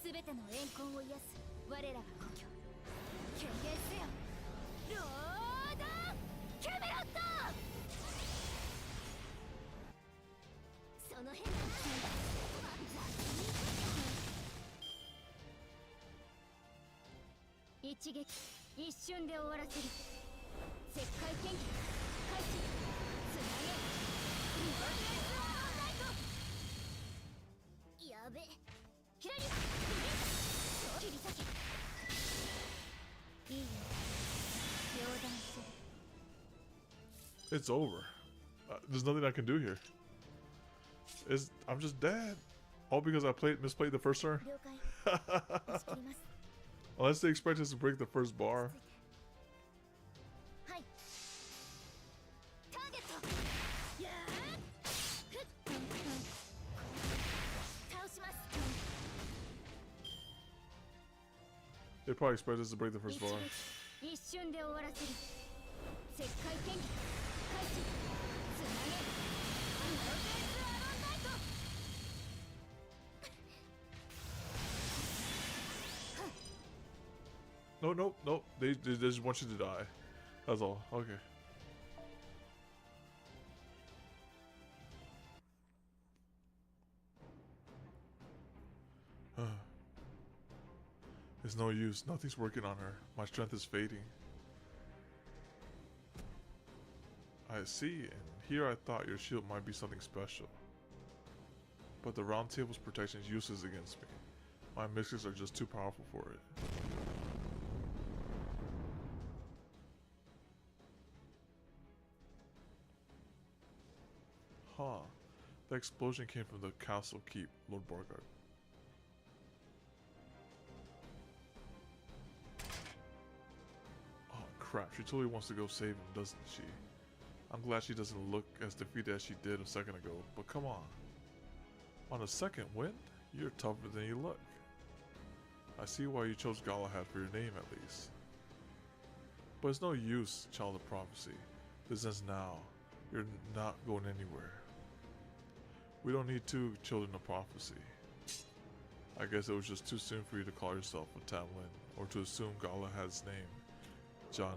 全ての怨恨を癒す我らが故郷。権限せよロードキャメロット。その辺だ。一撃一瞬で終わらせる。石灰剣技開始。つなげリバウンドスワーナイト。やべ。左切り裂け。いいよ。両断する。 It's over. There's nothing I can do here. I'm just dead. All because I misplayed the first turn. 了解。押し切ります。Unless they expect us to break the first bar. はい。ターゲット。やーふっ倒します。 They probably expect us to break the first 一 bar. 撃一瞬で終わらせる。石灰剣技開始。つなげイノセンスアロンナイト。 No. They just want you to die. That's all. Okay. It's no use. Nothing's working on her. My strength is fading. I see, and here I thought your shield might be something special. But the round table's protection is useless against me. My mixers are just too powerful for it. Huh. The explosion came from the castle keep, Lord Borgard. Oh crap, she totally wants to go save him, doesn't she? I'm glad she doesn't look as defeated as she did a second ago, but come on. On a second wind? You're tougher than you look. I see why you chose Galahad for your name, at least. But it's no use, child of prophecy. This ends now. You're not going anywhere. We don't need two children of prophecy. I guess it was just too soon for you to call yourself a Tamlin, or to assume Gala had his name, Jana.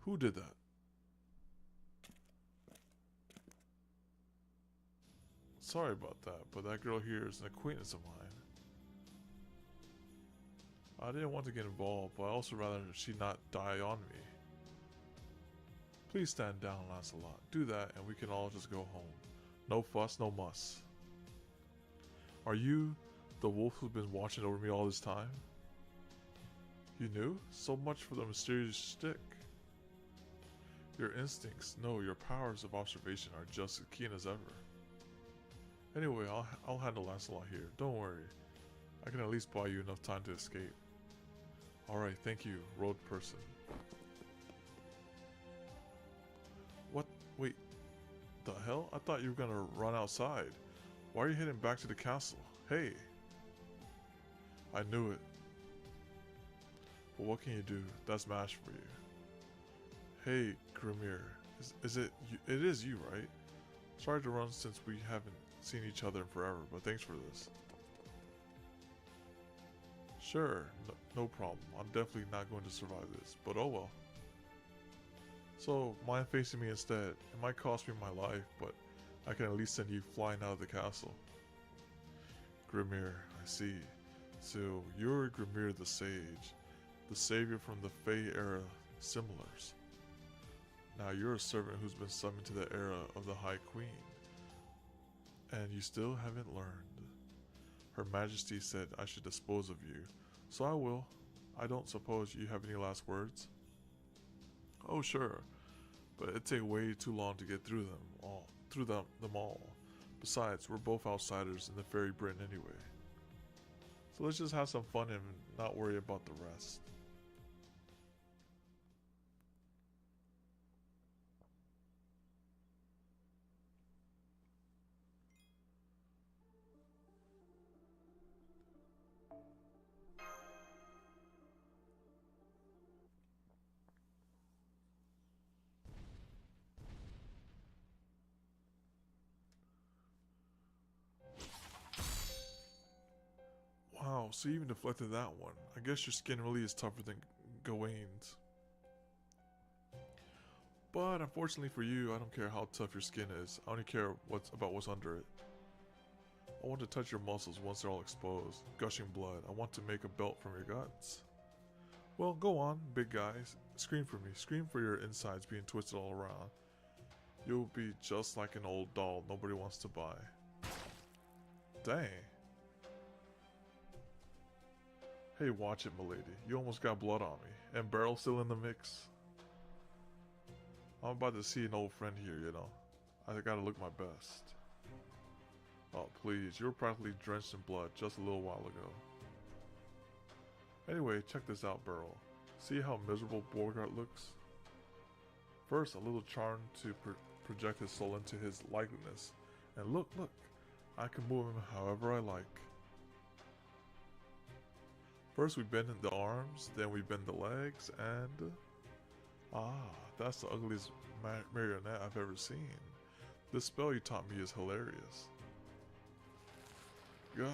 Who did that? Sorry about that, but that girl here is an acquaintance of mine. I didn't want to get involved, but I also rather she not die on me. Please stand down, Lancelot. Do that and we can all just go home. No fuss, no muss. Are you the wolf who's been watching over me all this time? You knew? So much for the mysterious shtick. Your instincts, no, your powers of observation are just as keen as ever. Anyway, I'll handle Lancelot here. Don't worry. I can at least buy you enough time to escape. Alright, thank you, road person. What? Wait. The hell? I thought you were gonna run outside. Why are you heading back to the castle? Hey! I knew it. But what can you do? That's MASH for you. Hey, Grimir. Is it you? It is you, right? Sorry to run since we haven't seen each other in forever, but thanks for this. Sure, no problem. I'm definitely not going to survive this, but oh well. So, mind facing me instead. It might cost me my life, but I can at least send you flying out of the castle. Grimir, I see. So, you're Grimir the Sage, the savior from the Fey era similars. Now you're a servant who's been summoned to the era of the High Queen. And you still haven't learned. Her Majesty said I should dispose of you, so I will. I don't suppose you have any last words? Oh sure, but it'd take way too long to get through them all. Besides, we're both outsiders in the Fairy Britain anyway. So let's just have some fun and not worry about the rest. Wow, so you even deflected that one. I guess your skin really is tougher than Gawain's. But unfortunately for you, I don't care how tough your skin is. I only care about what's under it. I want to touch your muscles once they're all exposed, gushing blood. I want to make a belt from your guts. Well, go on, big guys. Scream for me. Scream for your insides being twisted all around. You'll be just like an old doll nobody wants to buy. Dang. Hey, watch it, milady. You almost got blood on me. And Beryl still in the mix. I'm about to see an old friend here, you know. I gotta look my best. Oh, please. You were practically drenched in blood just a little while ago. Anyway, check this out, Beryl. See how miserable Borgart looks? First, a little charm to project his soul into his likeness. And look. I can move him however I like. First we bend the arms, then we bend the legs, and... that's the ugliest marionette I've ever seen. This spell you taught me is hilarious. God.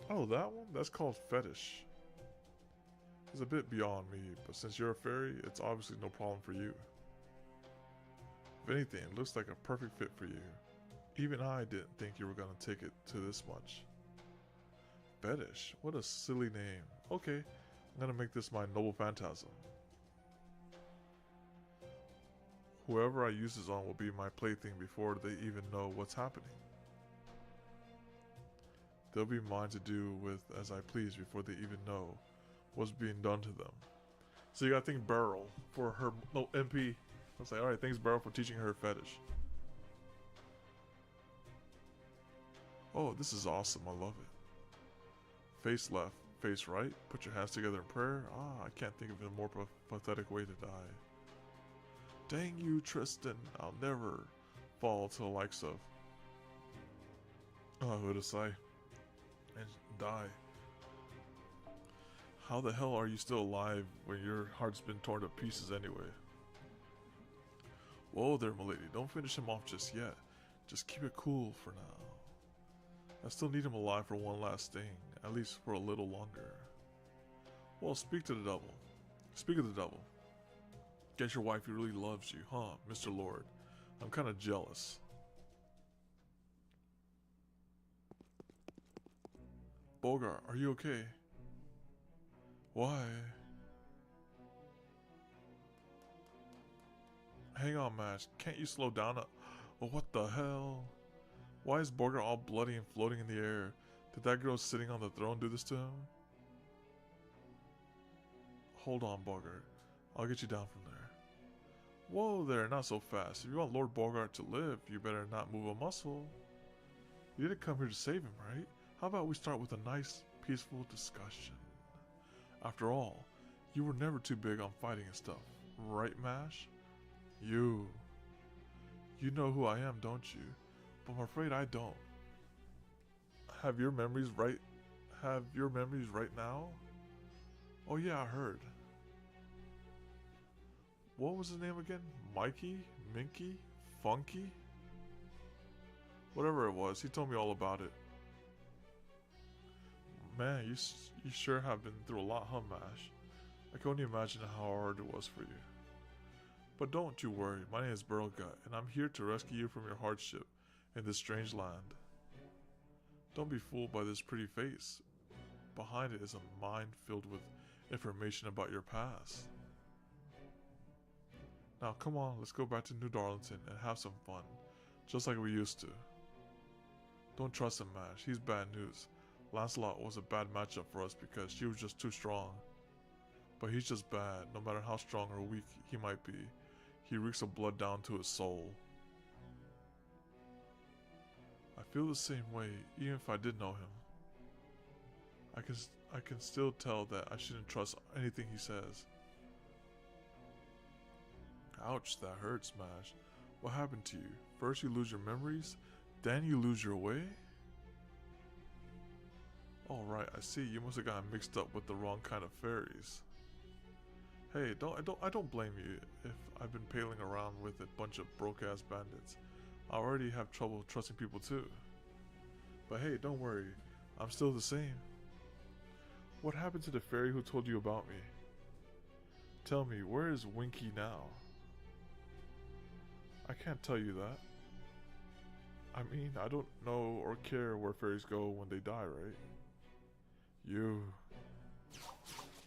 Oh, that one? That's called fetish. It's a bit beyond me, but since you're a fairy, it's obviously no problem for you. If anything, it looks like a perfect fit for you. Even I didn't think you were gonna take it to this much. Fetish? What a silly name. Okay, I'm gonna make this my noble phantasm. Whoever I use this on will be my plaything before they even know what's happening. They'll be mine to do with as I please before they even know what's being done to them. So you gotta thank Beryl for her MP. I was like, alright, thanks Beryl for teaching her fetish. Oh, this is awesome. I love it. Face left, face right. Put your hands together in prayer. I can't think of a more pathetic way to die. Dang you, Tristan. I'll never fall to the likes of... who to say? And die. How the hell are you still alive when your heart's been torn to pieces anyway? Whoa there, milady. Don't finish him off just yet. Just keep it cool for now. I still need him alive for one last thing, at least for a little longer. Well, speak to the devil. Speak of the devil. Guess your wifey really loves you, huh, Mr. Lord? I'm kind of jealous. Bogart, are you okay? Why? Hang on, Mash. Can't you slow down? Oh, what the hell? Why is Bogart all bloody and floating in the air? Did that girl sitting on the throne do this to him? Hold on, Bogart. I'll get you down from there. Whoa there, not so fast. If you want Lord Bogart to live, you better not move a muscle. You didn't come here to save him, right? How about we start with a nice, peaceful discussion? After all, you were never too big on fighting and stuff. Right, Mash? You know who I am, don't you? But I'm afraid I don't. Have your memories right now? Oh yeah, I heard. What was his name again? Mikey? Minky? Funky? Whatever it was, he told me all about it. Man, you sure have been through a lot, huh, Mash? I can only imagine how hard it was for you. But don't you worry, my name is Burlgut, and I'm here to rescue you from your hardship in this strange land. Don't be fooled by this pretty face. Behind it is a mind filled with information about your past. Now come on, let's go back to New Darlington and have some fun, just like we used to. Don't trust him, Mash, he's bad news. Lancelot was a bad matchup for us because she was just too strong. But he's just bad, no matter how strong or weak he might be. He reeks of blood down to his soul. I feel the same way, even if I did know him. I can still tell that I shouldn't trust anything he says. Ouch, that hurts, Mash. What happened to you? First you lose your memories, then you lose your way? Alright, I see. You must have gotten mixed up with the wrong kind of fairies. Hey, I don't blame you if I've been paling around with a bunch of broke-ass bandits. I already have trouble trusting people too. But hey, don't worry. I'm still the same. What happened to the fairy who told you about me? Tell me, where is Winky now? I can't tell you that. I mean, I don't know or care where fairies go when they die, right? You.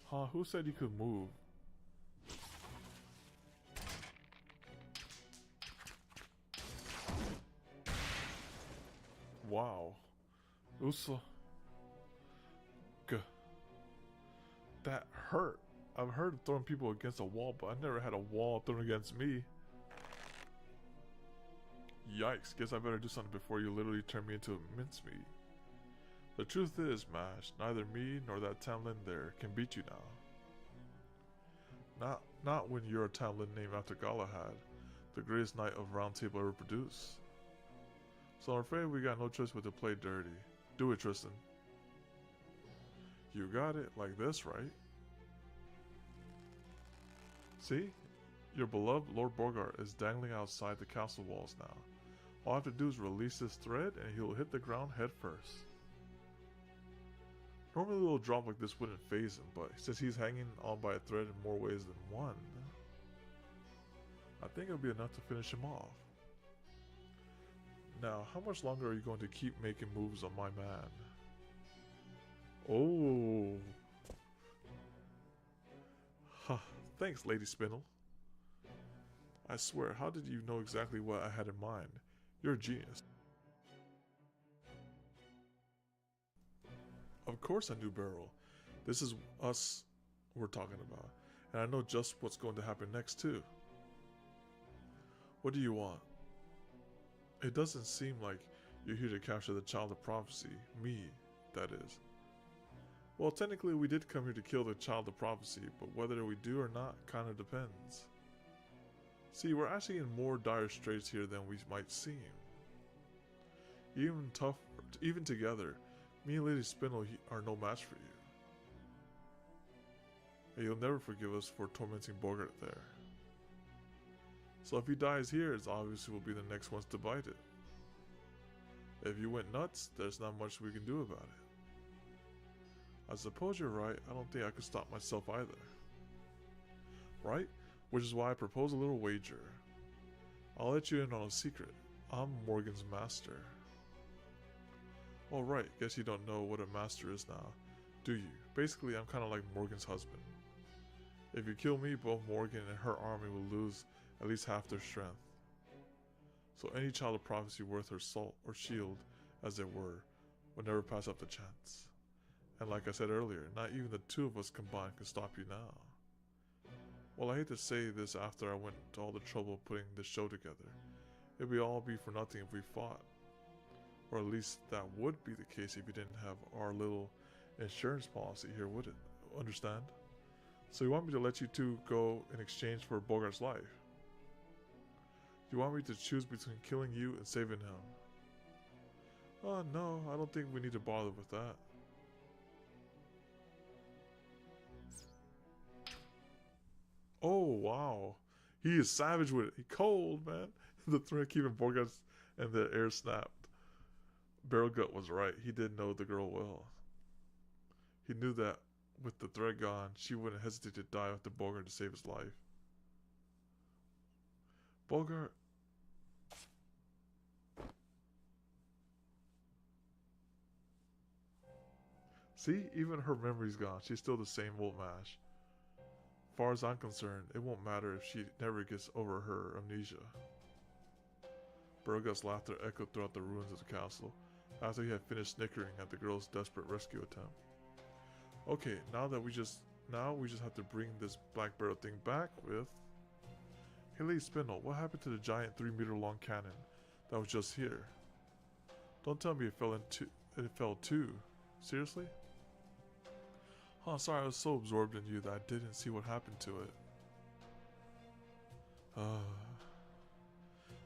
Huh, who said you could move? Wow. Usa. That hurt. I've heard of throwing people against a wall, but I never had a wall thrown against me. Yikes, guess I better do something before you literally turn me into a mincemeat. The truth is, Mash, neither me nor that Tamlin there can beat you now. Not when you're a Tamlin named after Galahad, the greatest knight of Round Table ever produced. So I'm afraid we got no choice but to play dirty. Do it, Tristan. You got it, like this, right? See? Your beloved Lord Bogart is dangling outside the castle walls now. All I have to do is release this thread and he'll hit the ground head first. Normally a little drop like this wouldn't faze him, but since he's hanging on by a thread in more ways than one, I think it'll be enough to finish him off. Now, how much longer are you going to keep making moves on my man? Oh. Huh. Thanks, Lady Spindle. I swear, how did you know exactly what I had in mind? You're a genius. Of course I knew Beryl. This is us we're talking about. And I know just what's going to happen next too. What do you want? It doesn't seem like you're here to capture the child of prophecy. Me, that is. Well, technically we did come here to kill the child of prophecy, but whether we do or not kinda depends. See, we're actually in more dire straits here than we might seem. Even together, Me and Lady Spindle are no match for you. And you'll never forgive us for tormenting Bogart there. So if he dies here, it's obviously we'll be the next ones to bite it. If you went nuts, there's not much we can do about it. I suppose you're right. I don't think I could stop myself either. Right? Which is why I propose a little wager. I'll let you in on a secret. I'm Morgan's master. Oh right, guess you don't know what a master is now, do you? Basically, I'm kind of like Morgan's husband. If you kill me, both Morgan and her army will lose at least half their strength. So any child of prophecy worth her salt or shield, as it were, would never pass up the chance. And like I said earlier, not even the two of us combined can stop you now. Well, I hate to say this after I went to all the trouble of putting this show together. It would all be for nothing if we fought. Or at least that would be the case if you didn't have our little insurance policy here, would it? Understand? So you want me to let you two go in exchange for Bogart's life? You want me to choose between killing you and saving him? Oh no, I don't think we need to bother with that. Oh wow, he is savage with it. He cold, man. The thread keeping Bogart's and the air snapped. Barrelgut was right. He did know the girl well. He knew that with the thread gone, she wouldn't hesitate to die after Bogart to save his life. Bogart. See, even her memory's gone. She's still the same old mash. Far as I'm concerned, it won't matter if she never gets over her amnesia. Barrelgut's laughter echoed throughout the ruins of the castle after he had finished snickering at the girl's desperate rescue attempt. Okay, now we just have to bring this black barrel thing back with... Hey Lady Spindle, what happened to the giant 3-meter long cannon that was just here? Don't tell me it fell too. Seriously? Oh, sorry, I was so absorbed in you that I didn't see what happened to it.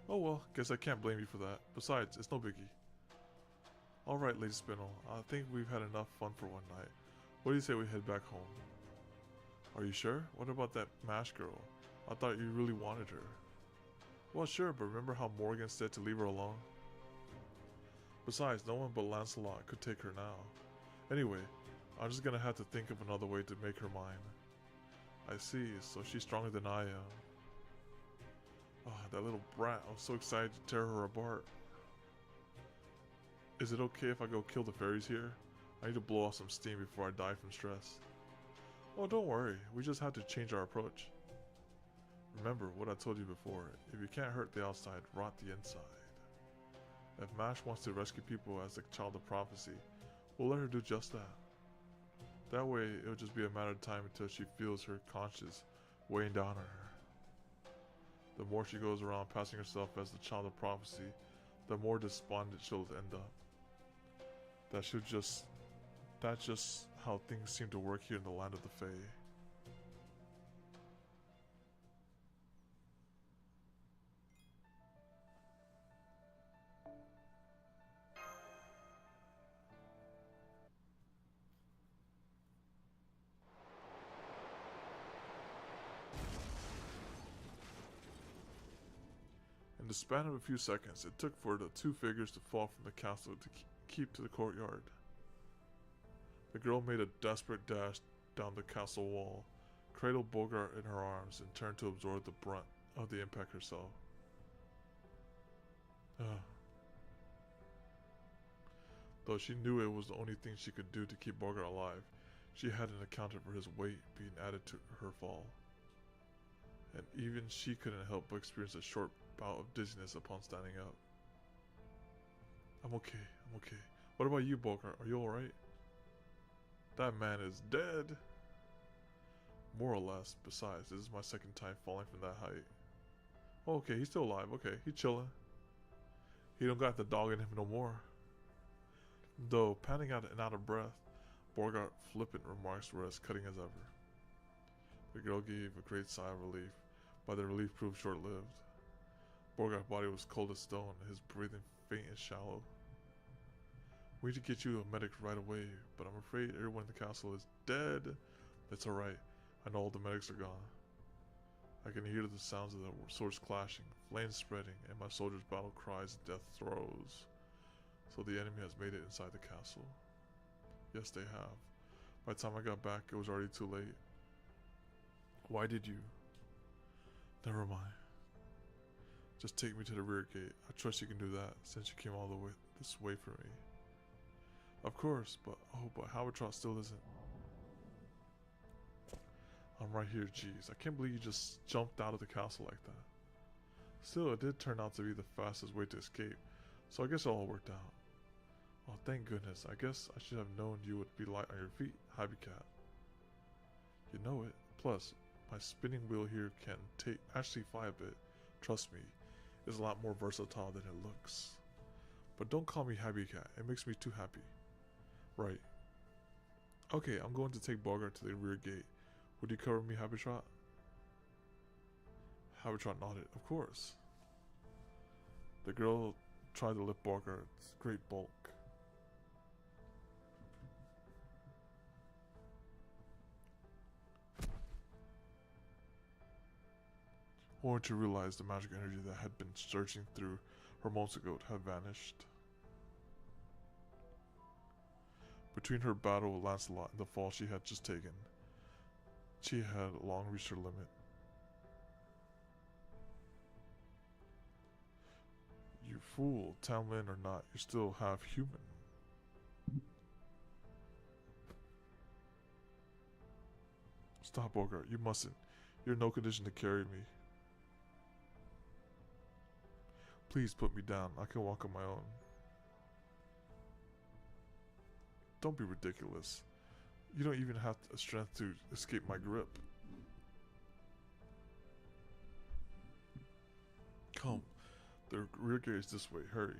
Oh well, guess I can't blame you for that. Besides, it's no biggie. Alright, Lady Spindle, I think we've had enough fun for one night. What do you say we head back home? Are you sure? What about that MASH girl? I thought you really wanted her. Well, sure, but remember how Morgan said to leave her alone? Besides, no one but Lancelot could take her now. Anyway, I'm just gonna have to think of another way to make her mine. I see, so she's stronger than I am. Oh, that little brat, I'm so excited to tear her apart. Is it okay if I go kill the fairies here? I need to blow off some steam before I die from stress. Oh, don't worry, we just have to change our approach. Remember what I told you before, if you can't hurt the outside, rot the inside. If MASH wants to rescue people as the child of prophecy, we'll let her do just that. That way, it'll just be a matter of time until she feels her conscience weighing down on her. The more she goes around passing herself as the child of prophecy, the more despondent she'll end up. That's just how things seem to work here in the land of the Fae. In the span of a few seconds, it took for the two figures to fall from the castle to keep to the courtyard. The girl made a desperate dash down the castle wall, cradled Bogart in her arms, and turned to absorb the brunt of the impact herself. Though she knew it was the only thing she could do to keep Bogart alive, she hadn't accounted for his weight being added to her fall. And even she couldn't help but experience a short bout of dizziness upon standing up. I'm okay. What about you, Bogart? Are you alright? That man is dead. More or less. Besides, this is my second time falling from that height. Oh, okay, he's still alive. Okay, he's chilling. He don't got the dog in him no more. Though, panting out and out of breath, Bogart flippant remarks were as cutting as ever. The girl gave a great sigh of relief, but the relief proved short-lived. Bogart's body was cold as stone, his breathing faint and shallow. We need to get you a medic right away, but I'm afraid everyone in the castle is dead. That's alright. I know all the medics are gone. I can hear the sounds of the swords clashing, flames spreading, and my soldiers' battle cries and death throes. So the enemy has made it inside the castle. Yes, they have. By the time I got back, it was already too late. Why did you? Never mind. Just take me to the rear gate. I trust you can do that, since you came all the way this way for me. Of course, but Howard Trot still isn't. I'm right here, jeez. I can't believe you just jumped out of the castle like that. Still, it did turn out to be the fastest way to escape, so I guess it all worked out. Oh, thank goodness. I guess I should have known you would be light on your feet, Happy Cat. You know it. Plus, my spinning wheel here can actually fly a bit. Trust me, it's a lot more versatile than it looks. But don't call me Happy Cat. It makes me too happy. Right. Okay, I'm going to take Bogart to the rear gate. Would you cover me, Happy Trot? Happy Trot nodded. Of course. The girl tried to lift Bogart's great bulk. Only to realize the magic energy that had been surging through her moments ago had vanished. Between her battle with Lancelot and the fall she had just taken, she had long reached her limit. You fool, Townland or not, you're still half human. Stop, Bogart, you mustn't. You're in no condition to carry me. Please put me down. I can walk on my own. Don't be ridiculous. You don't even have the strength to escape my grip. Come. The rear gate is this way. Hurry.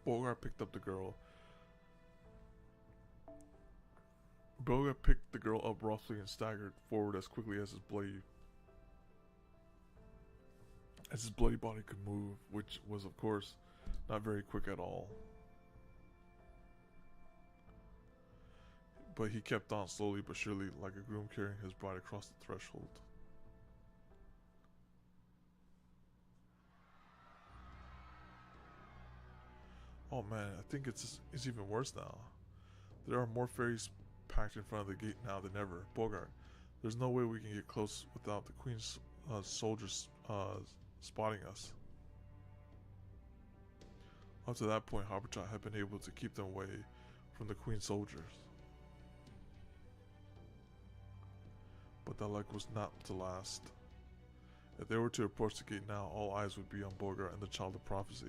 Bogart picked up the girl. Bogart picked the girl up roughly and staggered forward as quickly as his bloody body could move, which was, of course, not very quick at all. But he kept on slowly but surely, like a groom carrying his bride across the threshold. Oh man, I think it's even worse now. There are more fairies packed in front of the gate now than ever. Bogart, there's no way we can get close without the Queen's soldiers spotting us. Up to that point, Habertrot had been able to keep them away from the Queen's soldiers. But that luck was not to last. If they were to approach the gate now, all eyes would be on Bogart and the Child of Prophecy.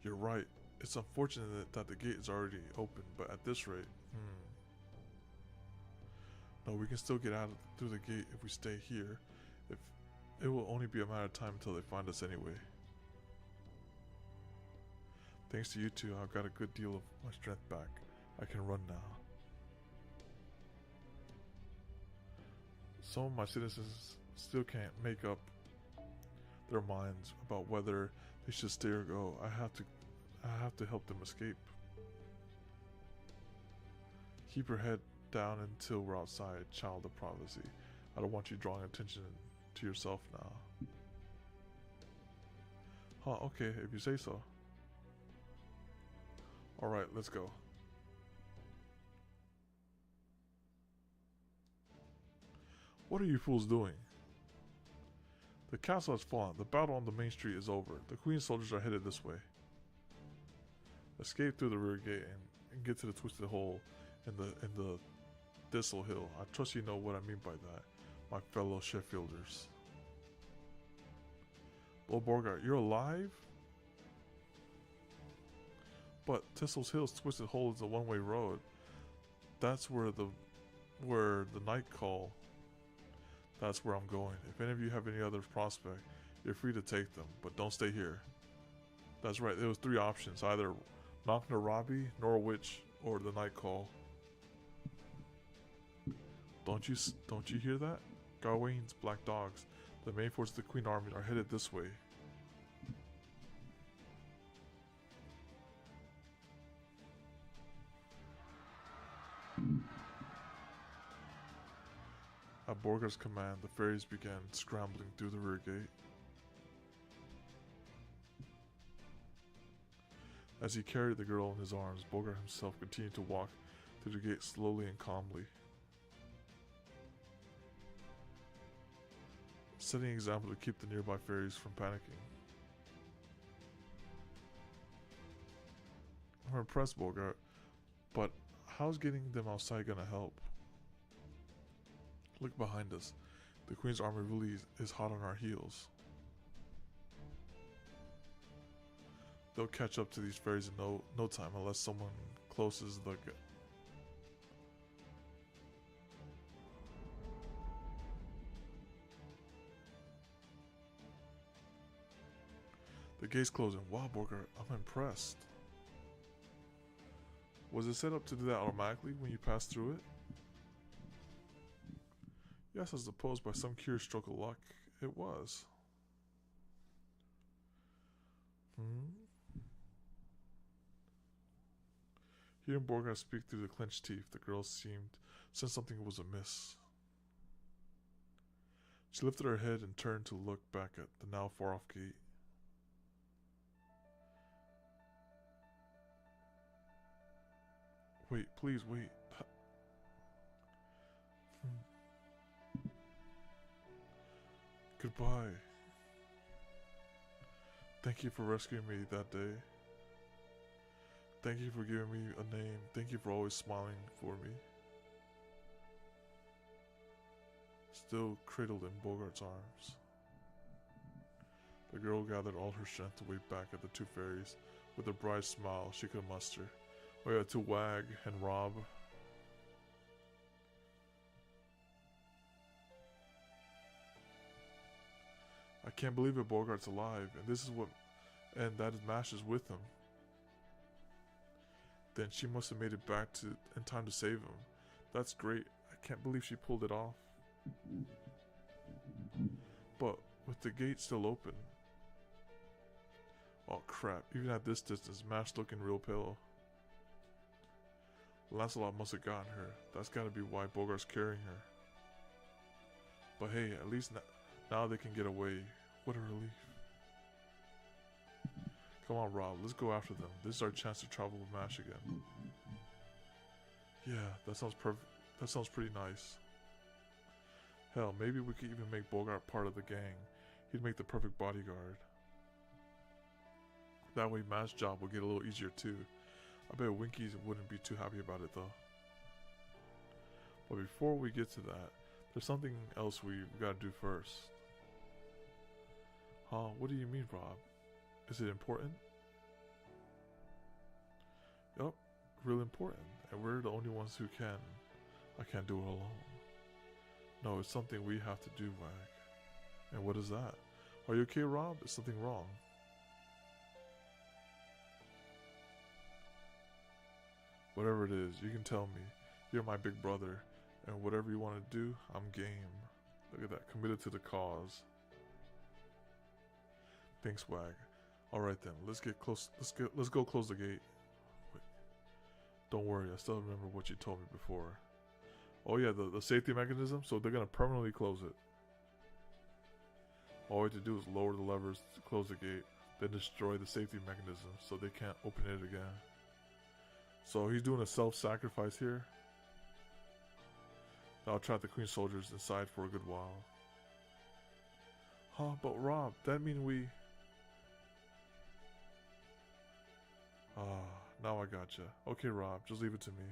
You're right. It's unfortunate that the gate is already open, but at this rate, No, we can still get out through the gate if we stay here. If it will only be a matter of time until they find us anyway. Thanks to you two, I've got a good deal of my strength back. I can run now. Some of my citizens still can't make up their minds about whether they should stay or go. I have to help them escape. Keep your head down until we're outside, Child of Prophecy. I don't want you drawing attention to yourself now. Huh, okay, if you say so. Alright, let's go. What are you fools doing? The castle has fallen. The battle on the main street is over. The Queen's soldiers are headed this way. Escape through the rear gate and get to the twisted hole in the Thistle Hill. I trust you know what I mean by that, my fellow Sheffielders. Well, Bogart, you're alive? But Thistle's Hill's twisted hole is a one-way road. That's where the night call. That's where I'm going. If any of you have any other prospect, you're free to take them, but don't stay here. That's right, there was 3 options, either Knocknarabi, Norwich, or the night call. Don't you hear that? Gawain's black dogs, the main force of the Queen Army, are headed this way. At Borgar's command, the fairies began scrambling through the rear gate. As he carried the girl in his arms, Borgar himself continued to walk through the gate slowly and calmly, setting an example to keep the nearby fairies from panicking. I'm impressed, Borgar, but how's getting them outside gonna help? Look behind us. The Queen's army really is hot on our heels. They'll catch up to these fairies in no time unless someone closes the gate. The gate's closing. Wow, Borgar, I'm impressed. Was it set up to do that automatically when you pass through it? Yes, I suppose by some curious stroke of luck, it was. Hearing Borgar speak through the clenched teeth, the girl sensed something was amiss. She lifted her head and turned to look back at the now far-off gate. Wait, please wait. Goodbye. Thank you for rescuing me that day. Thank you for giving me a name. Thank you for always smiling for me. Still cradled in Bogart's arms, the girl gathered all her strength to wave back at the two fairies with a bright smile she could muster. Oh yeah, to Wag and Rob. I can't believe it, Bogart's alive, and that is Mash is with him. Then she must have made it back in time to save him. That's great. I can't believe she pulled it off. But with the gate still open. Oh crap, even at this distance, Mash looking real pale. Lancelot must have gotten her. That's gotta be why Bogart's carrying her. But hey, at least now they can get away. What a relief. Come on, Rob, let's go after them. This is our chance to travel with Mash again. Yeah, that sounds perfect. That sounds pretty nice. Hell, maybe we could even make Bogart part of the gang. He'd make the perfect bodyguard. That way Mash's job will get a little easier too. I bet Winkies wouldn't be too happy about it though. But before we get to that, there's something else we've got to do first. Huh? What do you mean, Rob? Is it important? Yup, real important. And we're the only ones who can. I can't do it alone. No, it's something we have to do, Wag. And what is that? Are you okay, Rob? Is something wrong? Whatever it is, you can tell me. You're my big brother. And whatever you want to do, I'm game. Look at that, committed to the cause. Thanks, Wag. Alright then, let's get close. Let's go close the gate. Wait. Don't worry, I still remember what you told me before. Oh yeah, the safety mechanism, so they're gonna permanently close it. All we have to do is lower the levers to close the gate, then destroy the safety mechanism so they can't open it again. So he's doing a self-sacrifice here. That'll trap the Queen soldiers inside for a good while. Huh, but Rob, that mean we... now I gotcha. Okay, Rob, just leave it to me.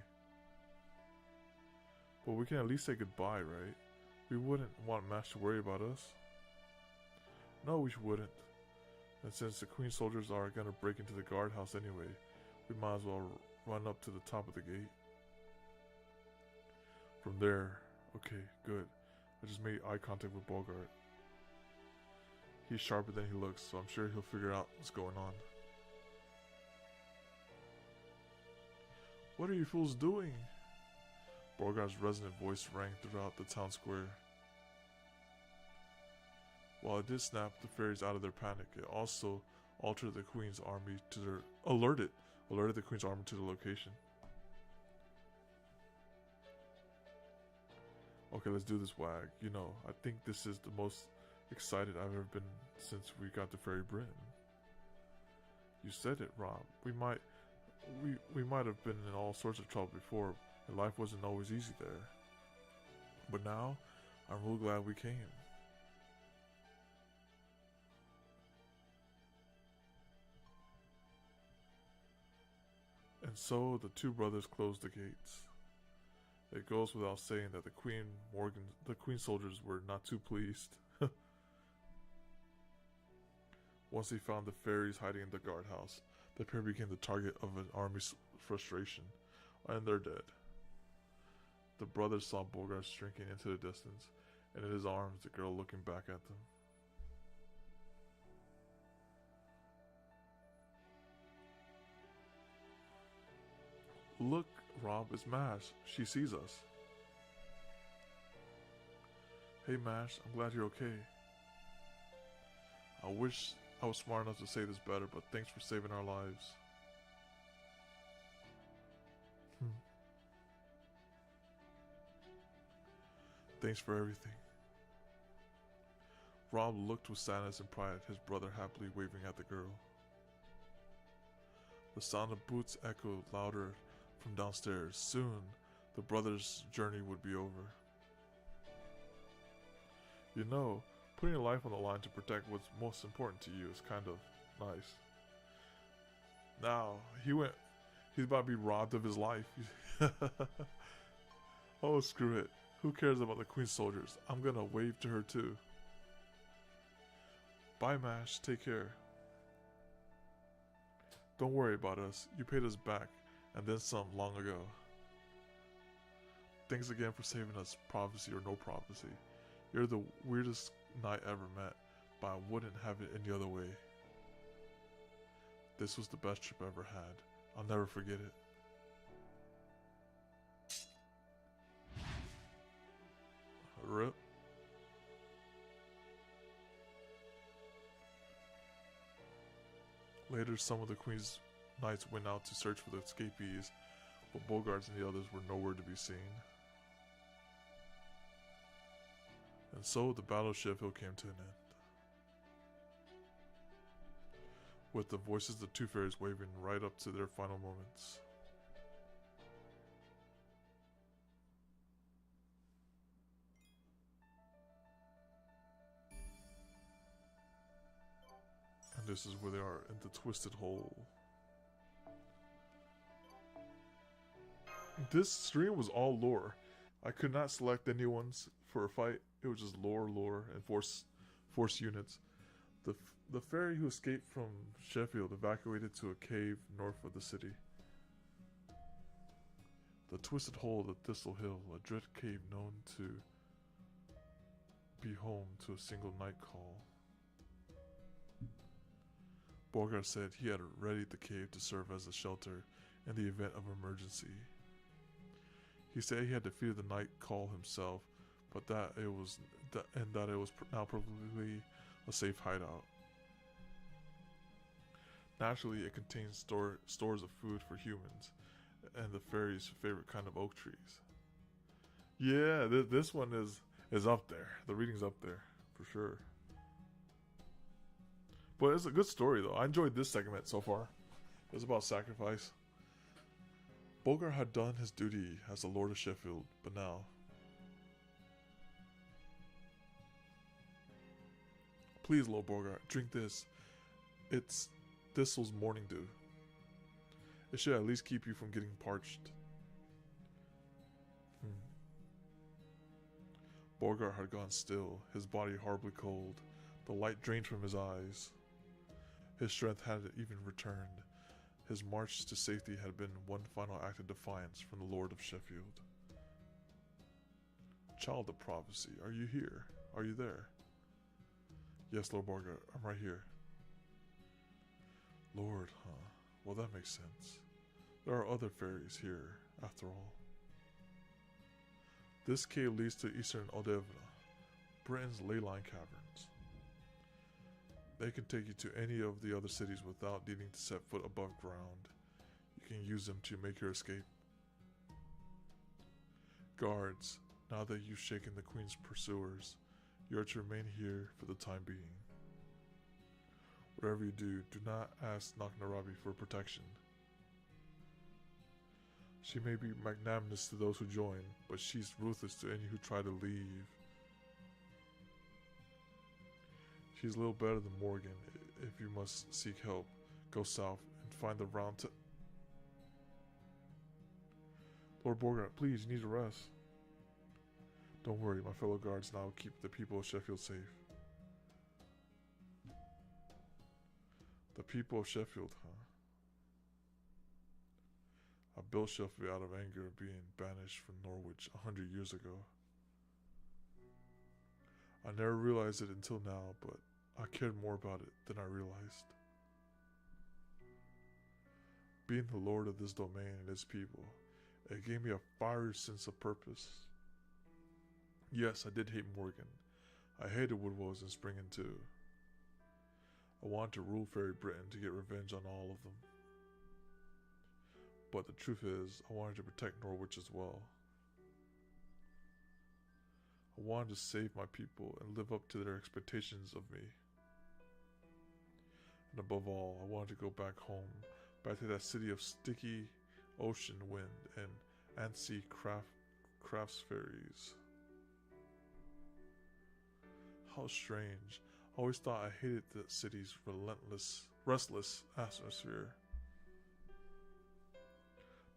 But we can at least say goodbye, right? We wouldn't want Mash to worry about us. No, we wouldn't. And since the Queen soldiers are gonna break into the guardhouse anyway, we might as well run up to the top of the gate. From there, okay, good. I just made eye contact with Bogart. He's sharper than he looks, so I'm sure he'll figure out what's going on. What are you fools doing? Bogart's resonant voice rang throughout the town square. While it did snap the fairies out of their panic, it also altered the Queen's army to their alerted the Queen's army to the location. Okay, let's do this, Wag. You know, I think this is the most excited I've ever been since we got to Fairy Britain. You said it, Rob. We might have been in all sorts of trouble before, and life wasn't always easy there. But now, I'm real glad we came. And so the two brothers closed the gates. It goes without saying that the Queen soldiers were not too pleased. Once they found the fairies hiding in the guardhouse, the pair became the target of an army's frustration, and they're dead. The brothers saw Bogart shrinking into the distance, and in his arms, the girl looking back at them. Look, Rob, it's Mash. She sees us. Hey, Mash, I'm glad you're okay. I wish I was smart enough to say this better, but thanks for saving our lives. Thanks for everything. Rob looked with sadness and pride at his brother happily waving at the girl. The sound of boots echoed louder from downstairs. Soon, the brothers' journey would be over. You know, putting your life on the line to protect what's most important to you is kind of nice. Now, he's about to be robbed of his life. Oh, screw it. Who cares about the Queen's soldiers? I'm gonna wave to her too. Bye, Mash. Take care. Don't worry about us. You paid us back, and then some long ago. Thanks again for saving us, prophecy or no prophecy. You're the weirdest knight ever met, but I wouldn't have it any other way. This was the best trip I ever had. I'll never forget it. Rip. Later, some of the Queen's knights went out to search for the escapees, but Bogarts and the others were nowhere to be seen. And so the Battle of Sheffield came to an end, with the voices of the two fairies waving right up to their final moments. And this is where they are, in the Twisted Hole. This stream was all lore. I could not select anyone's for a fight. It was just lore, and force units. The fairy who escaped from Sheffield evacuated to a cave north of the city. The Twisted Hole of the Thistle Hill, a dread cave known to be home to a single night call. Bogart said he had readied the cave to serve as a shelter in the event of emergency. He said he had defeated the night call himself, but that it was now probably a safe hideout. Naturally, it contains stores of food for humans, and the fairy's favorite kind of oak trees. Yeah, this one is up there. The reading's up there for sure. But it's a good story though. I enjoyed this segment so far. It was about sacrifice. Bogart had done his duty as the Lord of Sheffield, but now please, Lord Bogart, drink this. It's Thistle's morning dew. It should at least keep you from getting parched. Bogart had gone still, his body horribly cold, the light drained from his eyes. His strength hadn't even returned. His march to safety had been one final act of defiance from the Lord of Sheffield. Child of prophecy, are you here? Are you there? Yes, Lord Bogart, I'm right here. Lord, huh? Well, that makes sense. There are other fairies here, after all. This cave leads to eastern Aldevna, Britain's ley line caverns. They can take you to any of the other cities without needing to set foot above ground. You can use them to make your escape. Guards, now that you've shaken the Queen's pursuers, you are to remain here for the time being. Whatever you do, do not ask Naknarabi for protection. She may be magnanimous to those who join, but she's ruthless to any who try to leave. She's a little better than Morgan. If you must seek help, go south and find the round Lord Borgart, please, you need to rest. Don't worry, my fellow guards now keep the people of Sheffield safe. The people of Sheffield, huh? I built Sheffield out of anger of being banished from Norwich 100 years ago. I never realized it until now, but I cared more about it than I realized. Being the lord of this domain and its people, it gave me a fiery sense of purpose. Yes, I did hate Morgan. I hated Woodwells and Springen too. I wanted to rule Fairy Britain to get revenge on all of them. But the truth is, I wanted to protect Norwich as well. I wanted to save my people and live up to their expectations of me. And above all, I wanted to go back home, back to that city of sticky ocean wind and antsy crafts fairies. How strange. I always thought I hated the city's restless atmosphere.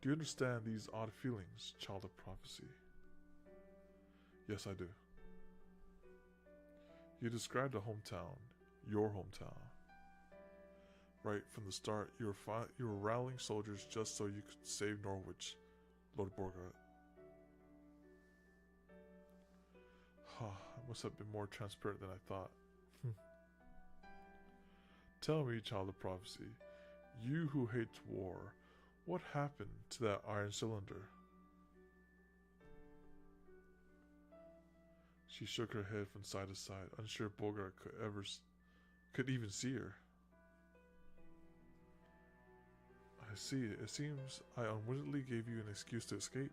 Do you understand these odd feelings, child of prophecy? Yes, I do. You described a hometown, your hometown. Right from the start, you were rallying soldiers just so you could save Norwich, Lord Borgart. I must have been more transparent than I thought. Tell me, child of prophecy, you who hate war, what happened to that iron cylinder? She shook her head from side to side, unsure if Borgart could even see her. I see it. It seems I unwittingly gave you an excuse to escape.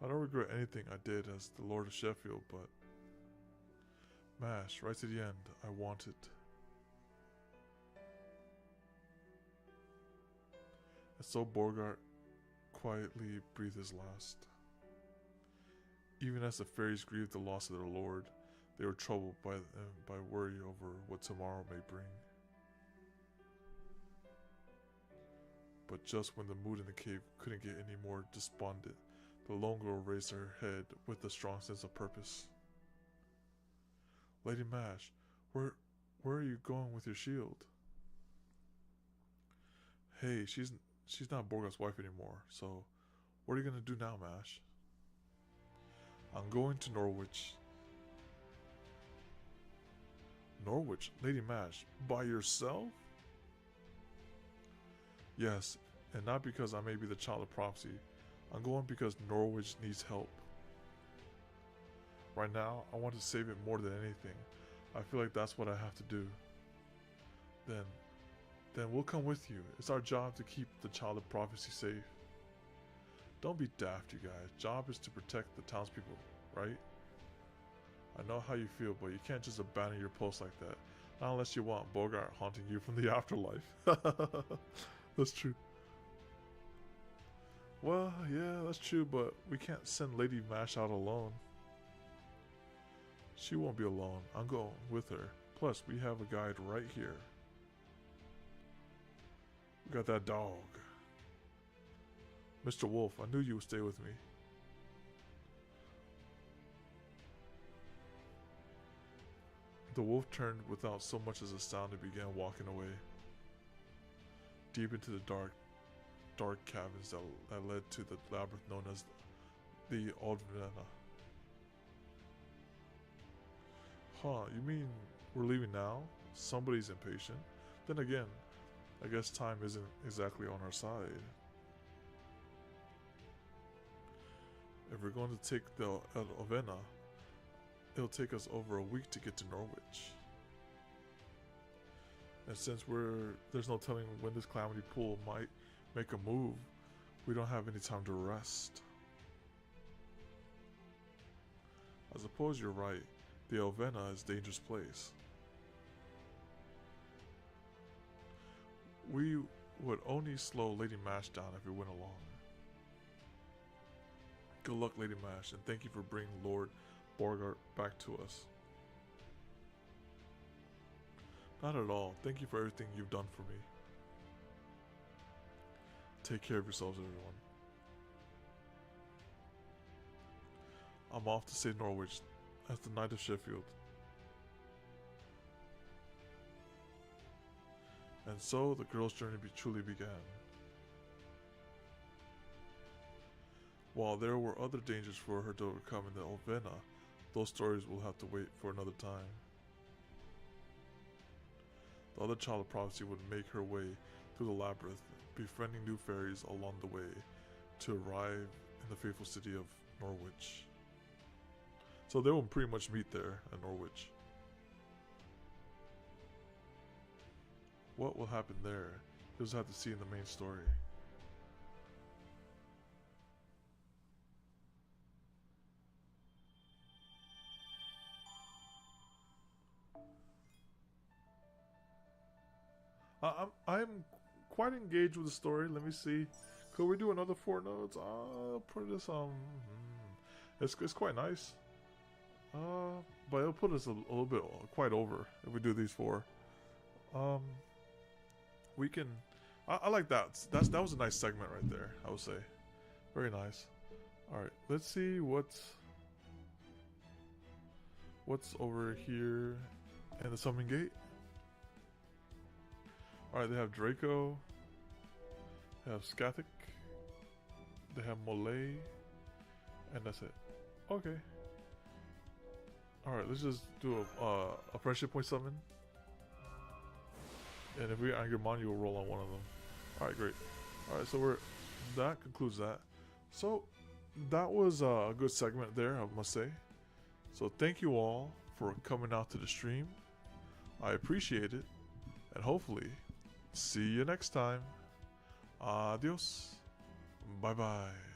I don't regret anything I did as the Lord of Sheffield, but Mash, right to the end, I wanted. And so Borgart quietly breathed his last. Even as the fairies grieved the loss of their lord, they were troubled by worry over what tomorrow may bring. But just when the mood in the cave couldn't get any more despondent, the lone girl raised her head with a strong sense of purpose. Lady Mash, where are you going with your shield? Hey, she's not Borgart's wife anymore, so what are you gonna do now, Mash? I'm going to Norwich. Norwich? Lady Mash, by yourself? Yes, and not because I may be the child of prophecy. I'm going because Norwich needs help. Right now, I want to save it more than anything. I feel like that's what I have to do. Then we'll come with you. It's our job to keep the child of prophecy safe. Don't be daft, you guys. Job is to protect the townspeople, right? I know how you feel, but you can't just abandon your post like that. Not unless you want Borgart haunting you from the afterlife. That's true. Well, yeah, that's true, but we can't send Lady Mash out alone. She won't be alone. I'm going with her. Plus, we have a guide right here. We got that dog. Mr. Wolf, I knew you would stay with me. The wolf turned without so much as a sound and began walking away. Deep into the dark caverns that led to the labyrinth known as the Aldvena. Huh, you mean we're leaving now? Somebody's impatient. Then again, I guess time isn't exactly on our side. If we're going to take the Aldvena, it'll take us over a week to get to Norwich. And since there's no telling when this Calamity Pool might make a move, we don't have any time to rest. I suppose you're right. The Elvena is a dangerous place. We would only slow Lady Mash down if we went along. Good luck, Lady Mash, and thank you for bringing Lord Borgart back to us. Not at all. Thank you for everything you've done for me. Take care of yourselves, everyone. I'm off to save Norwich as the Knight of Sheffield. And so the girl's journey truly began. While there were other dangers for her to overcome in the Olvena, those stories will have to wait for another time. The other child of prophecy would make her way through the labyrinth, befriending new fairies along the way to arrive in the faithful city of Norwich. So they will pretty much meet there at Norwich. What will happen there? You'll just have to see in the main story. I'm quite engaged with the story. Let me see. Could we do another 4 notes? I'll put this it's quite nice. But it'll put us a little bit quite over if we do these 4. We can. I like that. That was a nice segment right there. I would say, very nice. All right, let's see what's over here in the Summon Gate. All right, they have Draco. They have Skathic. They have Molay, and that's it. Okay. All right, let's just do a friendship point summon. And if we Angermon, you'll roll on one of them. Alright, great. Alright, so that concludes that. So, that was a good segment there, I must say. So, thank you all for coming out to the stream. I appreciate it. And hopefully, see you next time. Adios. Bye-bye.